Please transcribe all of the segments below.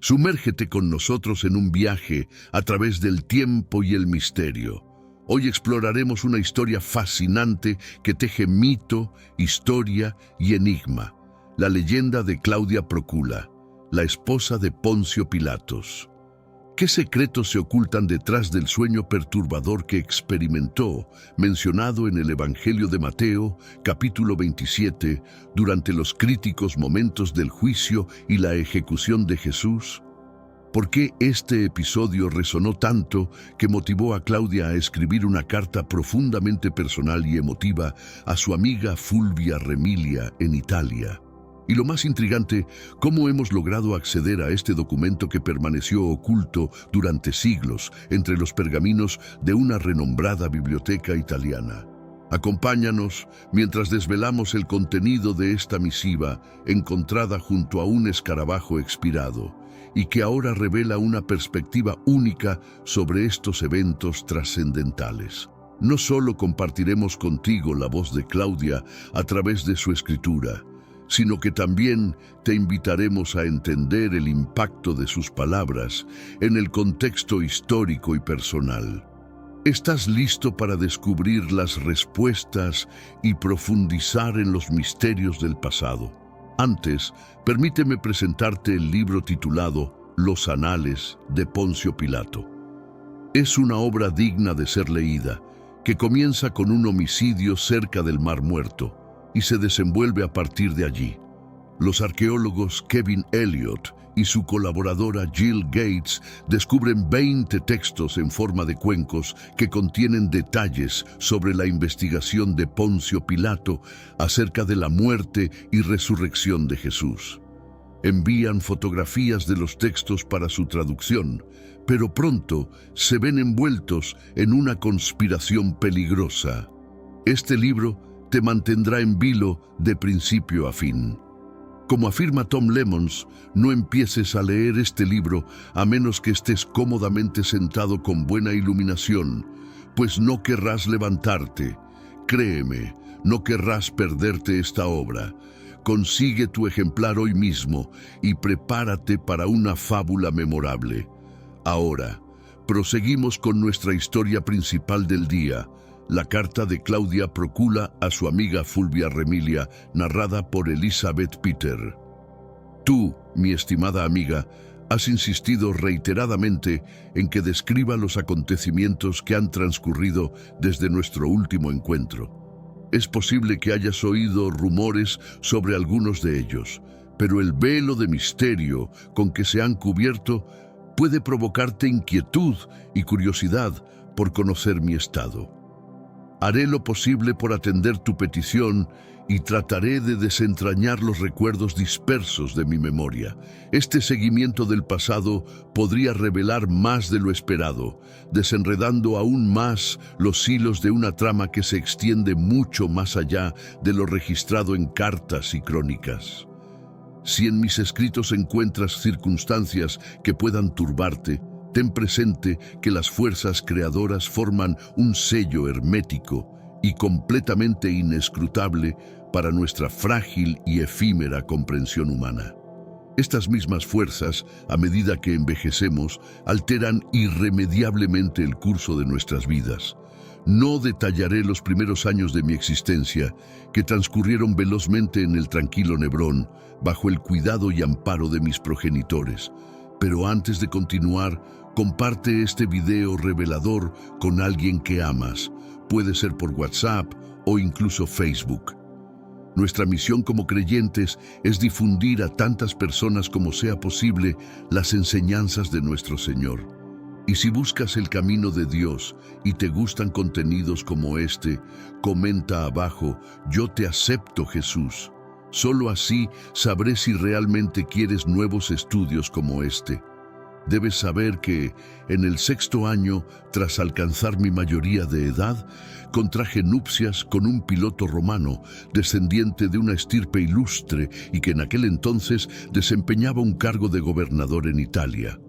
Sumérgete con nosotros en un viaje a través del tiempo y el misterio. Hoy exploraremos una historia fascinante que teje mito, historia y enigma. La leyenda de Claudia Procula, la esposa de Poncio Pilatos. ¿Qué secretos se ocultan detrás del sueño perturbador que experimentó, mencionado en el Evangelio de Mateo, capítulo 27, durante los críticos momentos del juicio y la ejecución de Jesús? ¿Por qué este episodio resonó tanto que motivó a Claudia a escribir una carta profundamente personal y emotiva a su amiga Fulvia Remilia en Italia? Y lo más intrigante, ¿cómo hemos logrado acceder a este documento que permaneció oculto durante siglos entre los pergaminos de una renombrada biblioteca italiana? Acompáñanos mientras desvelamos el contenido de esta misiva encontrada junto a un escarabajo expirado y que ahora revela una perspectiva única sobre estos eventos trascendentales. No solo compartiremos contigo la voz de Claudia a través de su escritura, sino que también te invitaremos a entender el impacto de sus palabras en el contexto histórico y personal. ¿Estás listo para descubrir las respuestas y profundizar en los misterios del pasado? Antes, permíteme presentarte el libro titulado Los Anales de Poncio Pilato. Es una obra digna de ser leída, que comienza con un homicidio cerca del Mar Muerto y se desenvuelve a partir de allí. Los arqueólogos Kevin Elliott y su colaboradora Jill Gates descubren 20 textos en forma de cuencos que contienen detalles sobre la investigación de Poncio Pilato acerca de la muerte y resurrección de Jesús. Envían fotografías de los textos para su traducción, pero pronto se ven envueltos en una conspiración peligrosa. Este libro te mantendrá en vilo de principio a fin. Como afirma Tom Lemons, no empieces a leer este libro a menos que estés cómodamente sentado con buena iluminación, pues no querrás levantarte. Créeme, no querrás perderte esta obra. Consigue tu ejemplar hoy mismo y prepárate para una fábula memorable. Ahora, proseguimos con nuestra historia principal del día, la carta de Claudia Procula a su amiga Fulvia Remilia, narrada por Elizabeth Peter. Tú, mi estimada amiga, has insistido reiteradamente en que describa los acontecimientos que han transcurrido desde nuestro último encuentro. Es posible que hayas oído rumores sobre algunos de ellos, pero el velo de misterio con que se han cubierto puede provocarte inquietud y curiosidad por conocer mi estado. Haré lo posible por atender tu petición y trataré de desentrañar los recuerdos dispersos de mi memoria. Este seguimiento del pasado podría revelar más de lo esperado, desenredando aún más los hilos de una trama que se extiende mucho más allá de lo registrado en cartas y crónicas. Si en mis escritos encuentras circunstancias que puedan turbarte, ten presente que las fuerzas creadoras forman un sello hermético y completamente inescrutable para nuestra frágil y efímera comprensión humana. Estas mismas fuerzas, a medida que envejecemos, alteran irremediablemente el curso de nuestras vidas. No detallaré los primeros años de mi existencia, que transcurrieron velozmente en el tranquilo Nebrón, bajo el cuidado y amparo de mis progenitores. Pero antes de continuar, comparte este video revelador con alguien que amas. Puede ser por WhatsApp o incluso Facebook. Nuestra misión como creyentes es difundir a tantas personas como sea posible las enseñanzas de nuestro Señor. Y si buscas el camino de Dios y te gustan contenidos como este, comenta abajo: "Yo te acepto, Jesús". Solo así sabré si realmente quieres nuevos estudios como este. Debes saber que, en el 6º año, tras alcanzar mi mayoría de edad, contraje nupcias con un piloto romano, descendiente de una estirpe ilustre y que en aquel entonces desempeñaba un cargo de gobernador en Italia.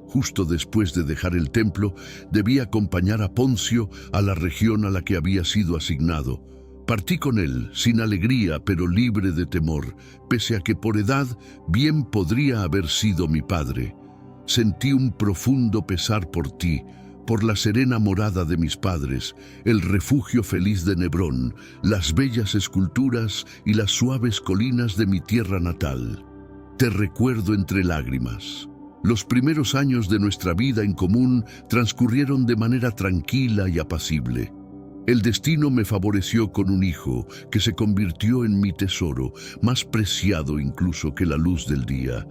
Justo después de dejar el templo, debí acompañar a Poncio a la región a la que había sido asignado, Partí con él, sin alegría, pero libre de temor, pese a que por edad bien podría haber sido mi padre. Sentí un profundo pesar por ti, por la serena morada de mis padres, el refugio feliz de Nebrón, las bellas esculturas y las suaves colinas de mi tierra natal. Te recuerdo entre lágrimas. Los primeros años de nuestra vida en común transcurrieron de manera tranquila y apacible. El destino me favoreció con un hijo que se convirtió en mi tesoro, más preciado incluso que la luz del día.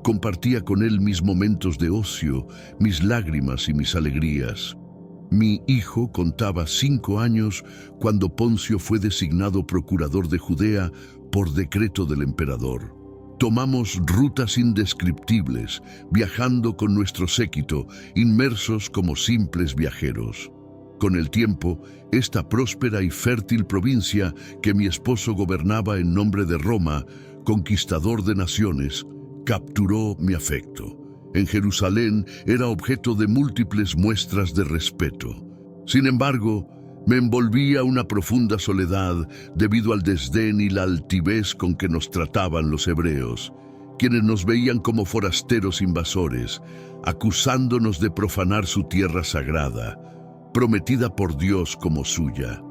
Compartía con él mis momentos de ocio, mis lágrimas y mis alegrías. Mi hijo contaba 5 años cuando Poncio fue designado procurador de Judea por decreto del emperador. Tomamos rutas indescriptibles, viajando con nuestro séquito, inmersos como simples viajeros. Con el tiempo, esta próspera y fértil provincia que mi esposo gobernaba en nombre de Roma, conquistador de naciones, capturó mi afecto. En Jerusalén era objeto de múltiples muestras de respeto. Sin embargo, me envolvía una profunda soledad debido al desdén y la altivez con que nos trataban los hebreos, quienes nos veían como forasteros invasores, acusándonos de profanar su tierra sagrada, prometida por Dios como suya.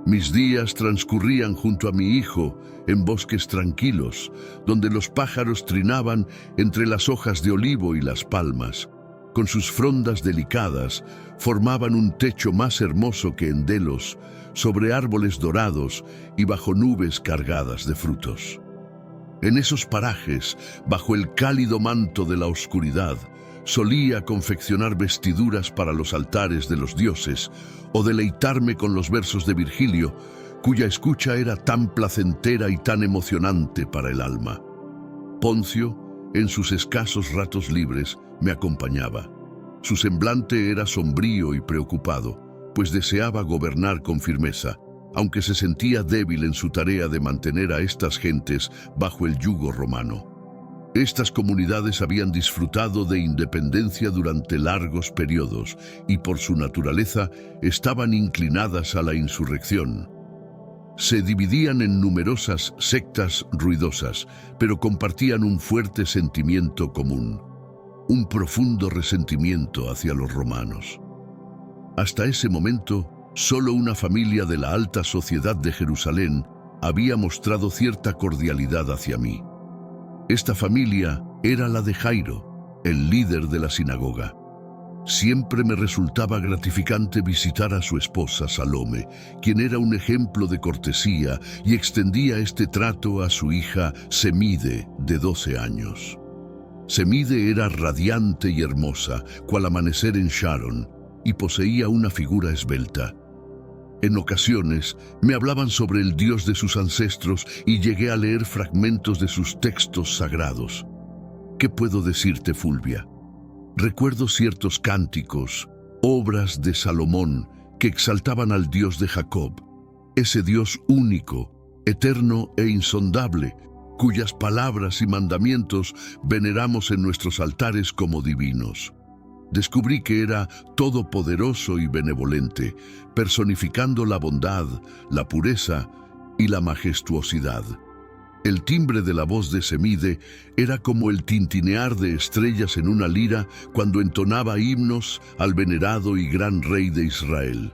Mis días transcurrían junto a mi hijo en bosques tranquilos, donde los pájaros trinaban entre las hojas de olivo y las palmas. Con sus frondas delicadas, formaban un techo más hermoso que en Delos, sobre árboles dorados y bajo nubes cargadas de frutos. En esos parajes, bajo el cálido manto de la oscuridad, solía confeccionar vestiduras para los altares de los dioses o deleitarme con los versos de Virgilio, cuya escucha era tan placentera y tan emocionante para el alma. Poncio, en sus escasos ratos libres, me acompañaba. Su semblante era sombrío y preocupado, pues deseaba gobernar con firmeza, aunque se sentía débil en su tarea de mantener a estas gentes bajo el yugo romano. Estas comunidades habían disfrutado de independencia durante largos periodos y por su naturaleza estaban inclinadas a la insurrección. Se dividían en numerosas sectas ruidosas, pero compartían un fuerte sentimiento común, un profundo resentimiento hacia los romanos. Hasta ese momento, solo una familia de la alta sociedad de Jerusalén había mostrado cierta cordialidad hacia mí. Esta familia era la de Jairo, el líder de la sinagoga. Siempre me resultaba gratificante visitar a su esposa Salome, quien era un ejemplo de cortesía y extendía este trato a su hija Semide, de 12 años. Semide era radiante y hermosa, cual amanecer en Sharon, y poseía una figura esbelta. En ocasiones me hablaban sobre el Dios de sus ancestros y llegué a leer fragmentos de sus textos sagrados. ¿Qué puedo decirte, Fulvia? Recuerdo ciertos cánticos, obras de Salomón, que exaltaban al Dios de Jacob, ese Dios único, eterno e insondable, cuyas palabras y mandamientos veneramos en nuestros altares como divinos. Descubrí que era todopoderoso y benevolente, personificando la bondad, la pureza y la majestuosidad. El timbre de la voz de Semide era como el tintinear de estrellas en una lira cuando entonaba himnos al venerado y gran rey de Israel.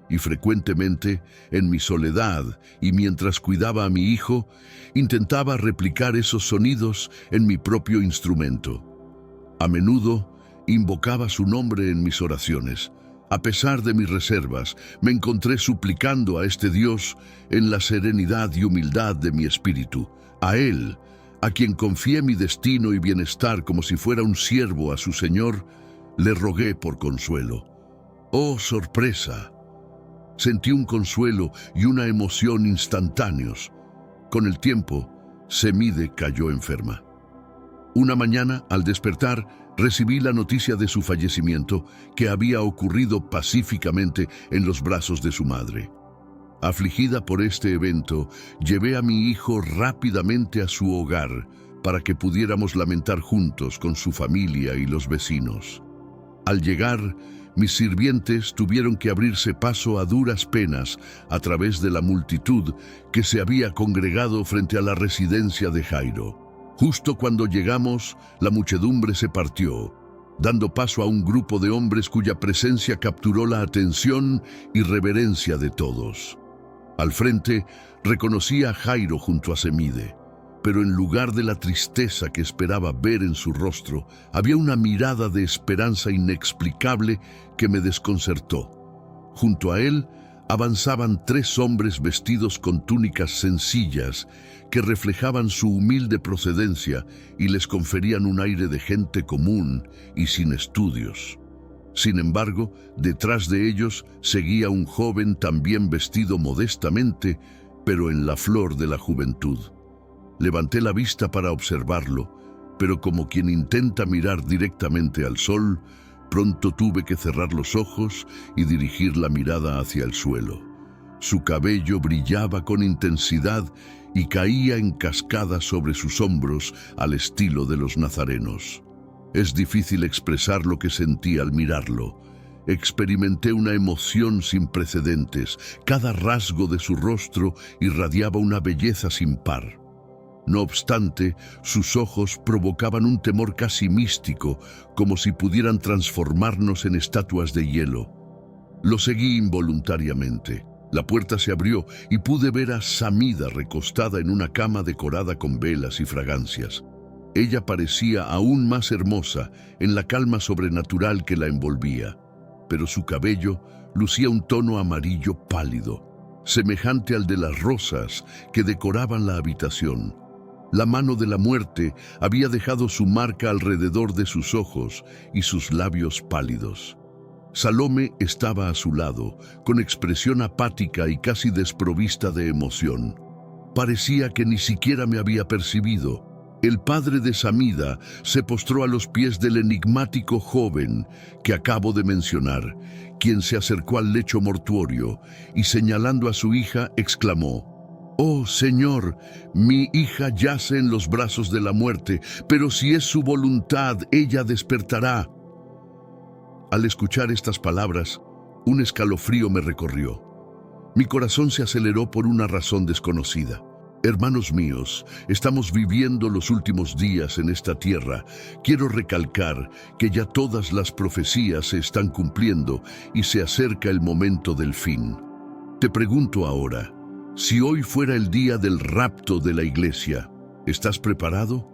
Y frecuentemente, en mi soledad y mientras cuidaba a mi hijo, intentaba replicar esos sonidos en mi propio instrumento. A menudo, invocaba su nombre en mis oraciones. A pesar de mis reservas, me encontré suplicando a este Dios en la serenidad y humildad de mi espíritu. A Él, a quien confié mi destino y bienestar como si fuera un siervo a su Señor, le rogué por consuelo. ¡Oh, sorpresa! Sentí un consuelo y una emoción instantáneos. Con el tiempo, Semide cayó enferma. Una mañana, al despertar, recibí la noticia de su fallecimiento, que había ocurrido pacíficamente en los brazos de su madre. Afligida por este evento, llevé a mi hijo rápidamente a su hogar para que pudiéramos lamentar juntos con su familia y los vecinos. Al llegar, mis sirvientes tuvieron que abrirse paso a duras penas a través de la multitud que se había congregado frente a la residencia de Jairo. Justo cuando llegamos, la muchedumbre se partió, dando paso a un grupo de hombres cuya presencia capturó la atención y reverencia de todos. Al frente, reconocí a Jairo junto a Semide, pero en lugar de la tristeza que esperaba ver en su rostro, había una mirada de esperanza inexplicable que me desconcertó. Junto a él avanzaban 3 hombres vestidos con túnicas sencillas que reflejaban su humilde procedencia y les conferían un aire de gente común y sin estudios. Sin embargo, detrás de ellos seguía un joven también vestido modestamente, pero en la flor de la juventud. Levanté la vista para observarlo, pero como quien intenta mirar directamente al sol, pronto tuve que cerrar los ojos y dirigir la mirada hacia el suelo. Su cabello brillaba con intensidad y caía en cascada sobre sus hombros al estilo de los nazarenos. Es difícil expresar lo que sentí al mirarlo. Experimenté una emoción sin precedentes. Cada rasgo de su rostro irradiaba una belleza sin par. No obstante, sus ojos provocaban un temor casi místico, como si pudieran transformarnos en estatuas de hielo. Lo seguí involuntariamente. La puerta se abrió y pude ver a Samida recostada en una cama decorada con velas y fragancias. Ella parecía aún más hermosa en la calma sobrenatural que la envolvía, pero su cabello lucía un tono amarillo pálido, semejante al de las rosas que decoraban la habitación. La mano de la muerte había dejado su marca alrededor de sus ojos y sus labios pálidos. Salome estaba a su lado, con expresión apática y casi desprovista de emoción. Parecía que ni siquiera me había percibido. El padre de Samida se postró a los pies del enigmático joven que acabo de mencionar, quien se acercó al lecho mortuorio y señalando a su hija exclamó: «Oh, Señor, mi hija yace en los brazos de la muerte, pero si es su voluntad, ella despertará». Al escuchar estas palabras, un escalofrío me recorrió. Mi corazón se aceleró por una razón desconocida. Hermanos míos, estamos viviendo los últimos días en esta tierra. Quiero recalcar que ya todas las profecías se están cumpliendo y se acerca el momento del fin. Te pregunto ahora, si hoy fuera el día del rapto de la iglesia, ¿estás preparado?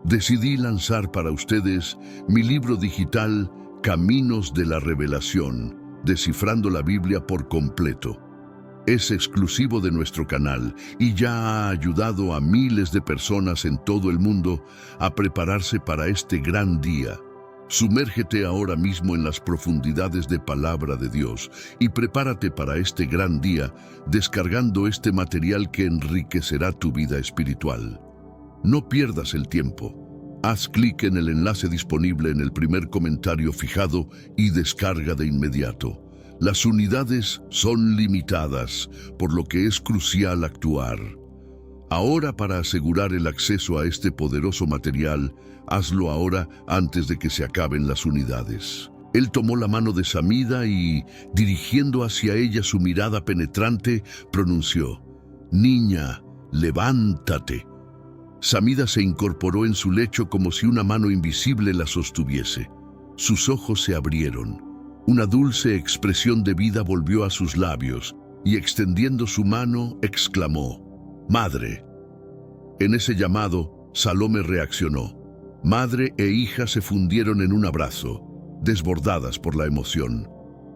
Decidí lanzar para ustedes mi libro digital Caminos de la Revelación, descifrando la Biblia por completo. Es exclusivo de nuestro canal y ya ha ayudado a miles de personas en todo el mundo a prepararse para este gran día. Sumérgete ahora mismo en las profundidades de Palabra de Dios y prepárate para este gran día descargando este material que enriquecerá tu vida espiritual. No pierdas el tiempo. Haz clic en el enlace disponible en el primer comentario fijado y descarga de inmediato. Las unidades son limitadas, por lo que es crucial actuar. Ahora, para asegurar el acceso a este poderoso material, hazlo ahora antes de que se acaben las unidades. Él tomó la mano de Samida y, dirigiendo hacia ella su mirada penetrante, pronunció: «Niña, levántate». Samida se incorporó en su lecho como si una mano invisible la sostuviese. Sus ojos se abrieron. Una dulce expresión de vida volvió a sus labios y, extendiendo su mano, exclamó: «Madre». En ese llamado, Salome reaccionó. Madre e hija se fundieron en un abrazo, desbordadas por la emoción.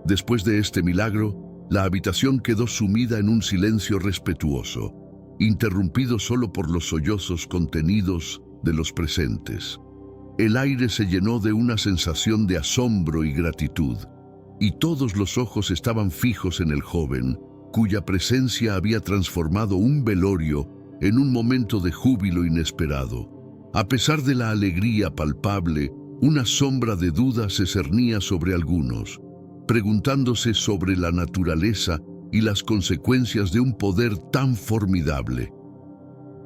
Después de este milagro, la habitación quedó sumida en un silencio respetuoso, interrumpido solo por los sollozos contenidos de los presentes. El aire se llenó de una sensación de asombro y gratitud, y todos los ojos estaban fijos en el joven, cuya presencia había transformado un velorio en un momento de júbilo inesperado. A pesar de la alegría palpable, una sombra de duda se cernía sobre algunos, preguntándose sobre la naturaleza y las consecuencias de un poder tan formidable.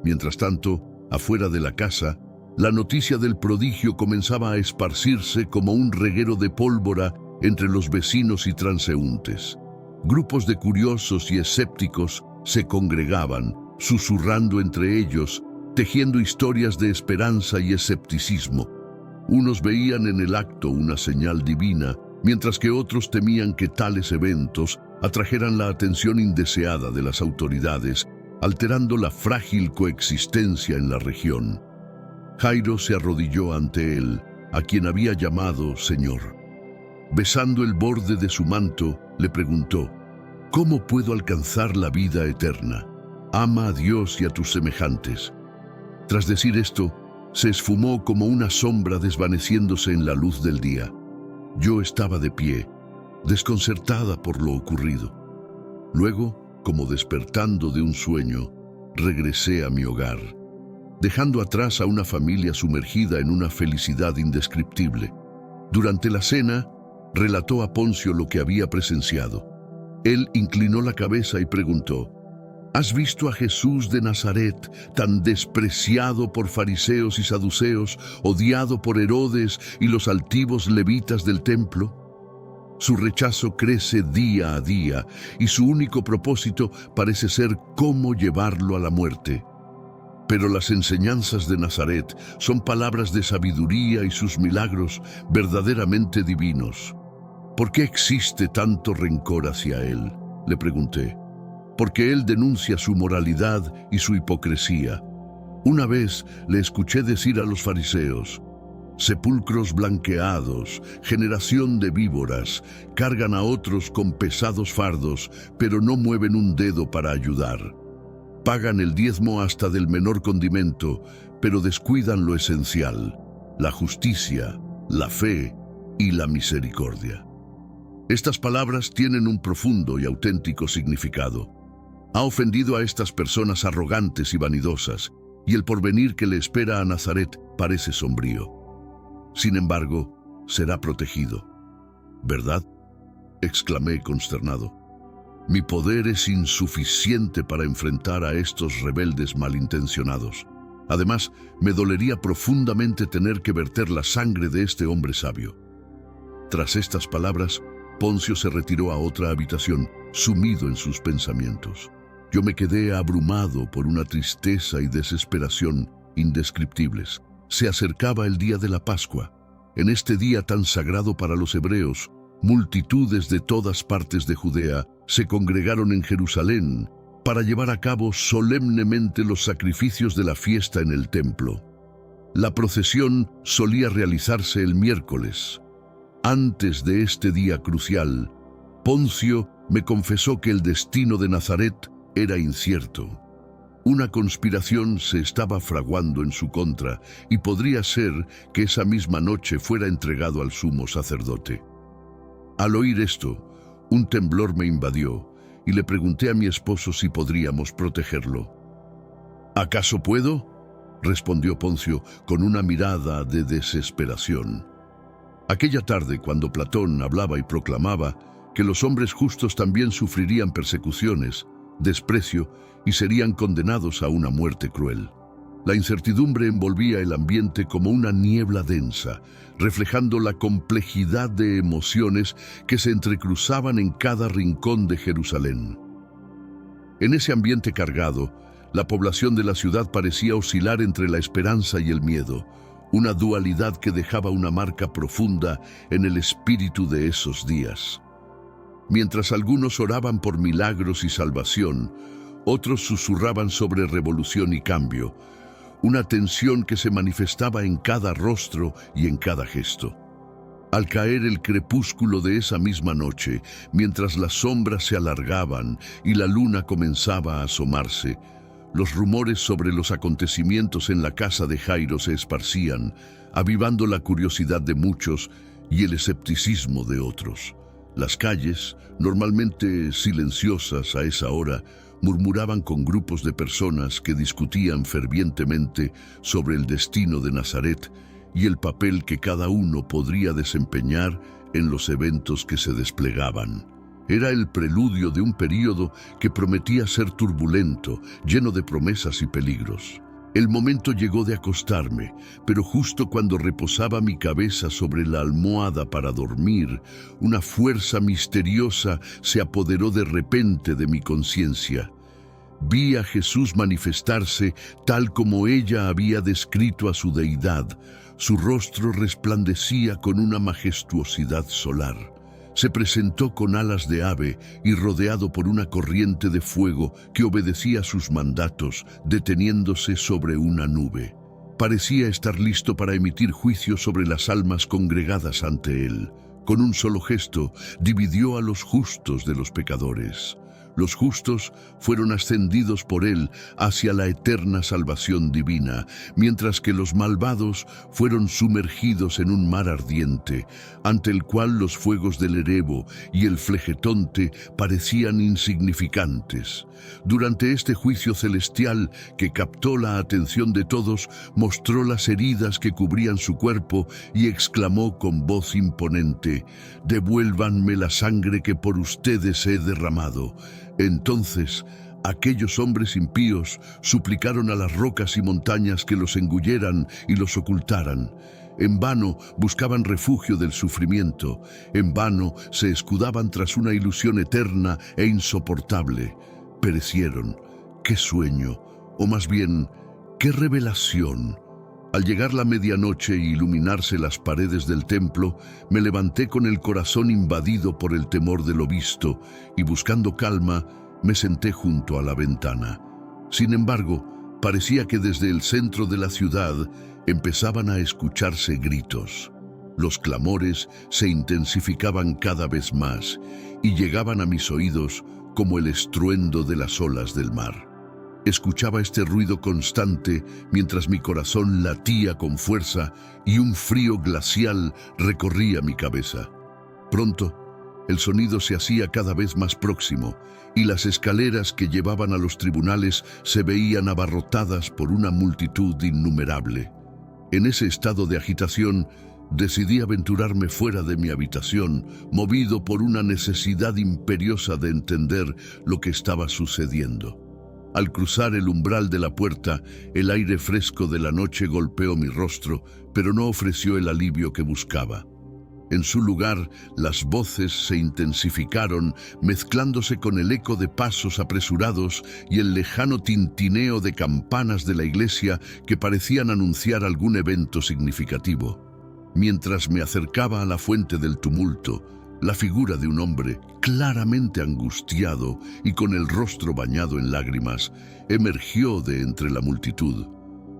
Mientras tanto, afuera de la casa, la noticia del prodigio comenzaba a esparcirse como un reguero de pólvora entre los vecinos y transeúntes. Grupos de curiosos y escépticos se congregaban, susurrando entre ellos, tejiendo historias de esperanza y escepticismo. Unos veían en el acto una señal divina, mientras que otros temían que tales eventos atrajeran la atención indeseada de las autoridades, alterando la frágil coexistencia en la región. Jairo se arrodilló ante él, a quien había llamado Señor. Besando el borde de su manto, le preguntó: ¿Cómo puedo alcanzar la vida eterna? Ama a Dios y a tus semejantes. Tras decir esto, se esfumó como una sombra desvaneciéndose en la luz del día. Yo estaba de pie, desconcertada por lo ocurrido. Luego, como despertando de un sueño, regresé a mi hogar, dejando atrás a una familia sumergida en una felicidad indescriptible. Durante la cena, relató a Poncio lo que había presenciado. Él inclinó la cabeza y preguntó: ¿Has visto a Jesús de Nazaret, tan despreciado por fariseos y saduceos, odiado por Herodes y los altivos levitas del templo? Su rechazo crece día a día y su único propósito parece ser cómo llevarlo a la muerte. Pero las enseñanzas de Nazaret son palabras de sabiduría y sus milagros verdaderamente divinos. ¿Por qué existe tanto rencor hacia él?, le pregunté. Porque él denuncia su moralidad y su hipocresía. Una vez le escuché decir a los fariseos: sepulcros blanqueados, generación de víboras, cargan a otros con pesados fardos, pero no mueven un dedo para ayudar. Pagan el diezmo hasta del menor condimento, pero descuidan lo esencial: la justicia, la fe y la misericordia. Estas palabras tienen un profundo y auténtico significado. Ha ofendido a estas personas arrogantes y vanidosas, y el porvenir que le espera a Nazaret parece sombrío. Sin embargo, será protegido. ¿Verdad?, exclamé consternado. Mi poder es insuficiente para enfrentar a estos rebeldes malintencionados. Además, me dolería profundamente tener que verter la sangre de este hombre sabio. Tras estas palabras, Poncio se retiró a otra habitación, sumido en sus pensamientos. Yo me quedé abrumado por una tristeza y desesperación indescriptibles. Se acercaba el día de la Pascua. En este día tan sagrado para los hebreos, multitudes de todas partes de Judea se congregaron en Jerusalén para llevar a cabo solemnemente los sacrificios de la fiesta en el templo. La procesión solía realizarse el miércoles. Antes de este día crucial, Poncio me confesó que el destino de Nazaret era incierto. Una conspiración se estaba fraguando en su contra y podría ser que esa misma noche fuera entregado al sumo sacerdote. Al oír esto, un temblor me invadió y le pregunté a mi esposo si podríamos protegerlo. ¿Acaso puedo?, respondió Poncio con una mirada de desesperación. Aquella tarde, cuando Platón hablaba y proclamaba que los hombres justos también sufrirían persecuciones, desprecio y serían condenados a una muerte cruel. La incertidumbre envolvía el ambiente como una niebla densa, reflejando la complejidad de emociones que se entrecruzaban en cada rincón de Jerusalén. En ese ambiente cargado, la población de la ciudad parecía oscilar entre la esperanza y el miedo, una dualidad que dejaba una marca profunda en el espíritu de esos días. Mientras algunos oraban por milagros y salvación, otros susurraban sobre revolución y cambio, una tensión que se manifestaba en cada rostro y en cada gesto. Al caer el crepúsculo de esa misma noche, mientras las sombras se alargaban y la luna comenzaba a asomarse, los rumores sobre los acontecimientos en la casa de Jairo se esparcían, avivando la curiosidad de muchos y el escepticismo de otros. Las calles, normalmente silenciosas a esa hora, murmuraban con grupos de personas que discutían fervientemente sobre el destino de Nazaret y el papel que cada uno podría desempeñar en los eventos que se desplegaban. Era el preludio de un período que prometía ser turbulento, lleno de promesas y peligros. El momento llegó de acostarme, pero justo cuando reposaba mi cabeza sobre la almohada para dormir, una fuerza misteriosa se apoderó de repente de mi conciencia. Vi a Jesús manifestarse tal como ella había descrito a su deidad. Su rostro resplandecía con una majestuosidad solar. Se presentó con alas de ave y rodeado por una corriente de fuego que obedecía sus mandatos, deteniéndose sobre una nube. Parecía estar listo para emitir juicio sobre las almas congregadas ante él. Con un solo gesto, dividió a los justos de los pecadores. Los justos fueron ascendidos por él hacia la eterna salvación divina, mientras que los malvados fueron sumergidos en un mar ardiente, ante el cual los fuegos del Erebo y el Flegetonte parecían insignificantes. Durante este juicio celestial que captó la atención de todos, mostró las heridas que cubrían su cuerpo y exclamó con voz imponente: «Devuélvanme la sangre que por ustedes he derramado». Entonces, aquellos hombres impíos suplicaron a las rocas y montañas que los engulleran y los ocultaran. En vano buscaban refugio del sufrimiento, en vano se escudaban tras una ilusión eterna e insoportable. Perecieron. ¡Qué sueño! O más bien, ¡qué revelación! Al llegar la medianoche e iluminarse las paredes del templo, me levanté con el corazón invadido por el temor de lo visto y buscando calma, me senté junto a la ventana. Sin embargo, parecía que desde el centro de la ciudad empezaban a escucharse gritos. Los clamores se intensificaban cada vez más y llegaban a mis oídos como el estruendo de las olas del mar. Escuchaba este ruido constante mientras mi corazón latía con fuerza y un frío glacial recorría mi cabeza. Pronto, el sonido se hacía cada vez más próximo y las escaleras que llevaban a los tribunales se veían abarrotadas por una multitud innumerable. En ese estado de agitación, decidí aventurarme fuera de mi habitación, movido por una necesidad imperiosa de entender lo que estaba sucediendo. Al cruzar el umbral de la puerta, el aire fresco de la noche golpeó mi rostro, pero no ofreció el alivio que buscaba. En su lugar, las voces se intensificaron, mezclándose con el eco de pasos apresurados y el lejano tintineo de campanas de la iglesia que parecían anunciar algún evento significativo. Mientras me acercaba a la fuente del tumulto, la figura de un hombre, claramente angustiado y con el rostro bañado en lágrimas, emergió de entre la multitud.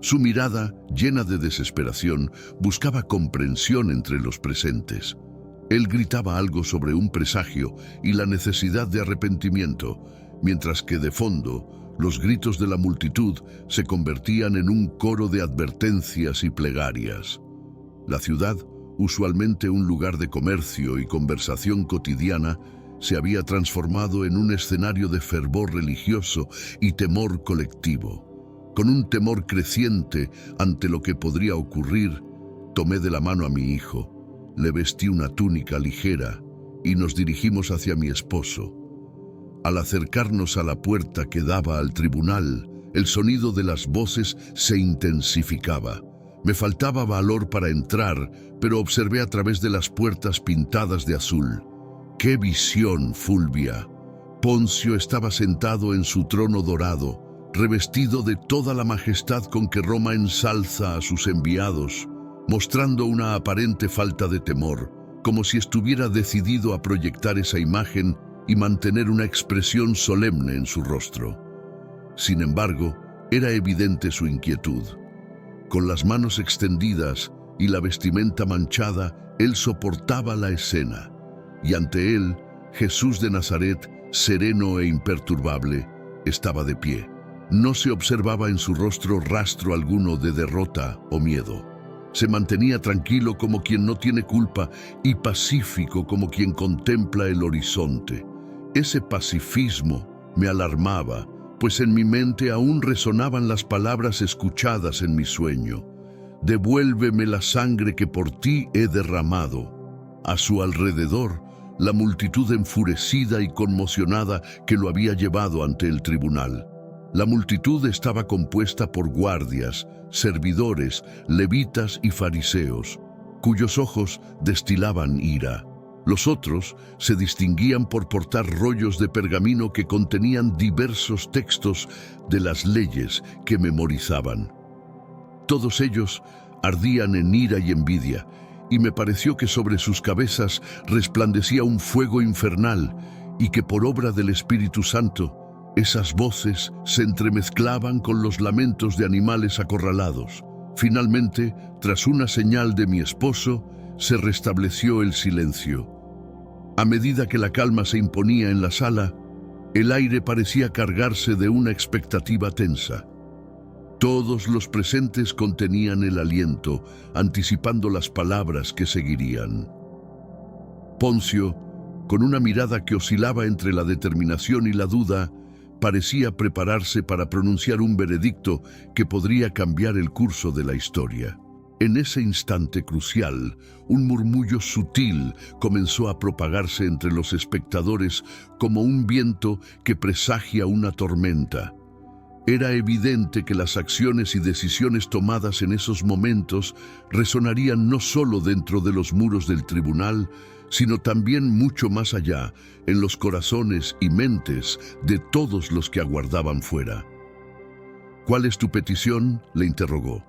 Su mirada, llena de desesperación, buscaba comprensión entre los presentes. Él gritaba algo sobre un presagio y la necesidad de arrepentimiento, mientras que de fondo, los gritos de la multitud se convertían en un coro de advertencias y plegarias. La ciudad, usualmente un lugar de comercio y conversación cotidiana, se había transformado en un escenario de fervor religioso y temor colectivo. Con un temor creciente ante lo que podría ocurrir, tomé de la mano a mi hijo, le vestí una túnica ligera y nos dirigimos hacia mi esposo. Al acercarnos a la puerta que daba al tribunal, el sonido de las voces se intensificaba. Me faltaba valor para entrar, pero observé a través de las puertas pintadas de azul. ¡Qué visión, Fulvia! Poncio estaba sentado en su trono dorado, revestido de toda la majestad con que Roma ensalza a sus enviados, mostrando una aparente falta de temor, como si estuviera decidido a proyectar esa imagen y mantener una expresión solemne en su rostro. Sin embargo, era evidente su inquietud. Con las manos extendidas y la vestimenta manchada, él soportaba la escena, y ante él, Jesús de Nazaret, sereno e imperturbable, estaba de pie. No se observaba en su rostro rastro alguno de derrota o miedo. Se mantenía tranquilo como quien no tiene culpa y pacífico como quien contempla el horizonte. Ese pacifismo me alarmaba, pues en mi mente aún resonaban las palabras escuchadas en mi sueño. «Devuélveme la sangre que por ti he derramado». A su alrededor, la multitud enfurecida y conmocionada que lo había llevado ante el tribunal. La multitud estaba compuesta por guardias, servidores, levitas y fariseos, cuyos ojos destilaban ira. Los otros se distinguían por portar rollos de pergamino que contenían diversos textos de las leyes que memorizaban. Todos ellos ardían en ira y envidia, y me pareció que sobre sus cabezas resplandecía un fuego infernal, y que por obra del Espíritu Santo, esas voces se entremezclaban con los lamentos de animales acorralados. Finalmente, tras una señal de mi esposo, se restableció el silencio. A medida que la calma se imponía en la sala, el aire parecía cargarse de una expectativa tensa. Todos los presentes contenían el aliento, anticipando las palabras que seguirían. Poncio, con una mirada que oscilaba entre la determinación y la duda, parecía prepararse para pronunciar un veredicto que podría cambiar el curso de la historia. En ese instante crucial, un murmullo sutil comenzó a propagarse entre los espectadores como un viento que presagia una tormenta. Era evidente que las acciones y decisiones tomadas en esos momentos resonarían no solo dentro de los muros del tribunal, sino también mucho más allá, en los corazones y mentes de todos los que aguardaban fuera. ¿Cuál es tu petición?, le interrogó.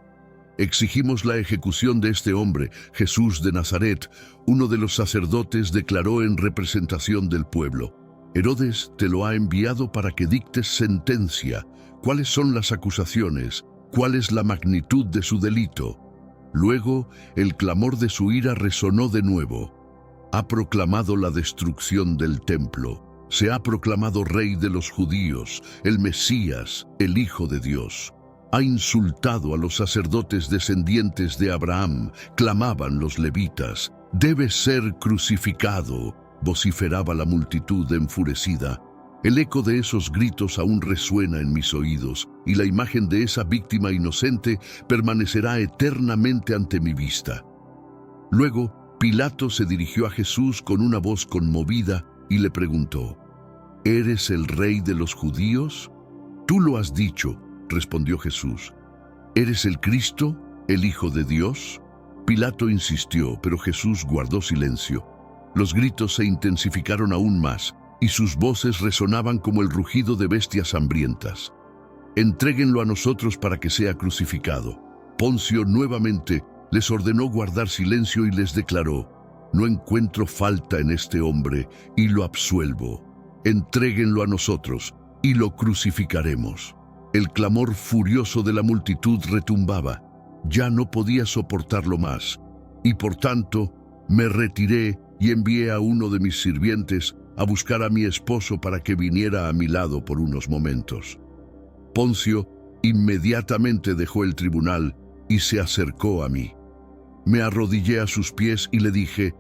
Exigimos la ejecución de este hombre, Jesús de Nazaret, uno de los sacerdotes declaró en representación del pueblo. Herodes te lo ha enviado para que dictes sentencia. ¿Cuáles son las acusaciones? ¿Cuál es la magnitud de su delito? Luego, el clamor de su ira resonó de nuevo. Ha proclamado la destrucción del templo. Se ha proclamado rey de los judíos, el Mesías, el Hijo de Dios. Ha insultado a los sacerdotes descendientes de Abraham, clamaban los levitas. Debe ser crucificado, vociferaba la multitud enfurecida. El eco de esos gritos aún resuena en mis oídos, y la imagen de esa víctima inocente permanecerá eternamente ante mi vista. Luego, Pilato se dirigió a Jesús con una voz conmovida y le preguntó: ¿Eres el rey de los judíos? Tú lo has dicho, respondió Jesús. ¿Eres el Cristo, el Hijo de Dios? Pilato insistió, pero Jesús guardó silencio. Los gritos se intensificaron aún más, y sus voces resonaban como el rugido de bestias hambrientas. Entréguenlo a nosotros para que sea crucificado. Poncio nuevamente les ordenó guardar silencio y les declaró: no encuentro falta en este hombre y lo absuelvo. Entréguenlo a nosotros y lo crucificaremos. El clamor furioso de la multitud retumbaba. Ya no podía soportarlo más, y por tanto me retiré y envié a uno de mis sirvientes a buscar a mi esposo para que viniera a mi lado por unos momentos. Poncio inmediatamente dejó el tribunal y se acercó a mí. Me arrodillé a sus pies y le dije: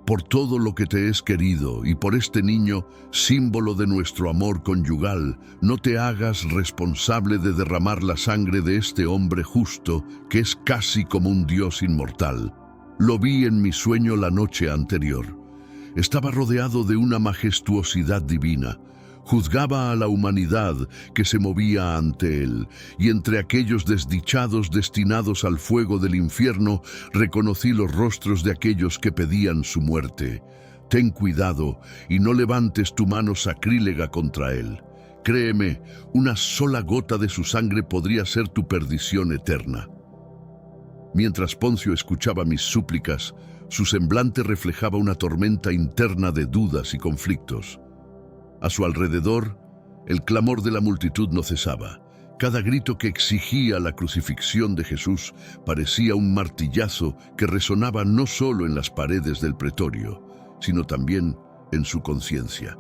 por todo lo que te es querido y por este niño, símbolo de nuestro amor conyugal, no te hagas responsable de derramar la sangre de este hombre justo, que es casi como un Dios inmortal. Lo vi en mi sueño la noche anterior. Estaba rodeado de una majestuosidad divina. Juzgaba a la humanidad que se movía ante él, y entre aquellos desdichados destinados al fuego del infierno, reconocí los rostros de aquellos que pedían su muerte. Ten cuidado y no levantes tu mano sacrílega contra él. Créeme, una sola gota de su sangre podría ser tu perdición eterna. Mientras Poncio escuchaba mis súplicas, su semblante reflejaba una tormenta interna de dudas y conflictos. A su alrededor, el clamor de la multitud no cesaba. Cada grito que exigía la crucifixión de Jesús parecía un martillazo que resonaba no solo en las paredes del pretorio, sino también en su conciencia.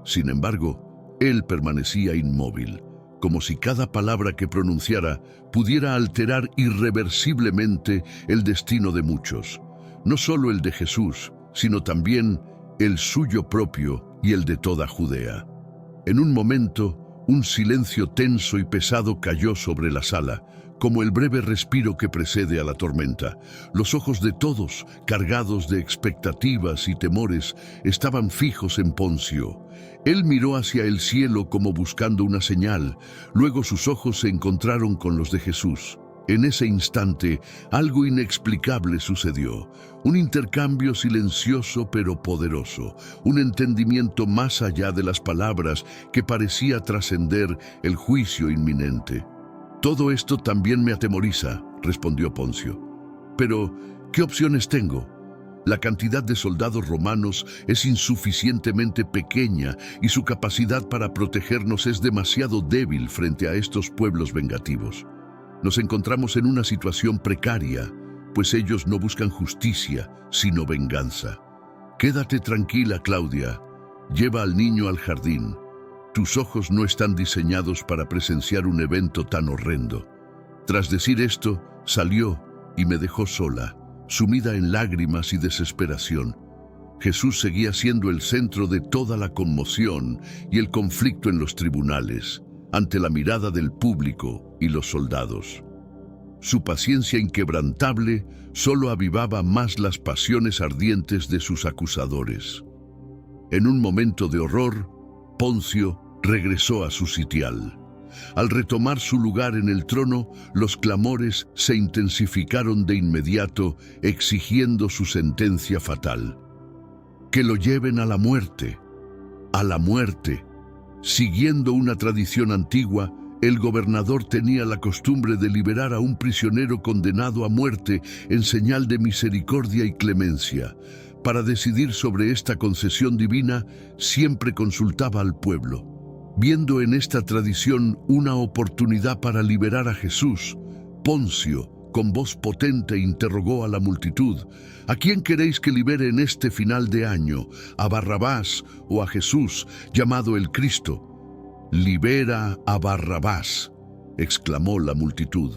Sin embargo, él permanecía inmóvil, como si cada palabra que pronunciara pudiera alterar irreversiblemente el destino de muchos. No solo el de Jesús, sino también el suyo propio y el de toda Judea. En un momento, un silencio tenso y pesado cayó sobre la sala, como el breve respiro que precede a la tormenta. Los ojos de todos, cargados de expectativas y temores, estaban fijos en Poncio. Él miró hacia el cielo como buscando una señal. Luego sus ojos se encontraron con los de Jesús. En ese instante, algo inexplicable sucedió. Un intercambio silencioso pero poderoso. Un entendimiento más allá de las palabras que parecía trascender el juicio inminente. «Todo esto también me atemoriza», respondió Poncio. «Pero, ¿qué opciones tengo? La cantidad de soldados romanos es insuficientemente pequeña y su capacidad para protegernos es demasiado débil frente a estos pueblos vengativos. Nos encontramos en una situación precaria, pues ellos no buscan justicia, sino venganza. Quédate tranquila, Claudia. Lleva al niño al jardín. Tus ojos no están diseñados para presenciar un evento tan horrendo». Tras decir esto, salió y me dejó sola, sumida en lágrimas y desesperación. Jesús seguía siendo el centro de toda la conmoción y el conflicto en los tribunales, ante la mirada del público y los soldados. Su paciencia inquebrantable solo avivaba más las pasiones ardientes de sus acusadores. En un momento de horror, Poncio regresó a su sitial. Al retomar su lugar en el trono, los clamores se intensificaron de inmediato, exigiendo su sentencia fatal. «Que lo lleven a la muerte». A la muerte. Siguiendo una tradición antigua, el gobernador tenía la costumbre de liberar a un prisionero condenado a muerte en señal de misericordia y clemencia. Para decidir sobre esta concesión divina, siempre consultaba al pueblo. Viendo en esta tradición una oportunidad para liberar a Jesús, Poncio, con voz potente, interrogó a la multitud: «¿A quién queréis que libere en este final de año? ¿A Barrabás o a Jesús, llamado el Cristo?» «Libera a Barrabás», exclamó la multitud.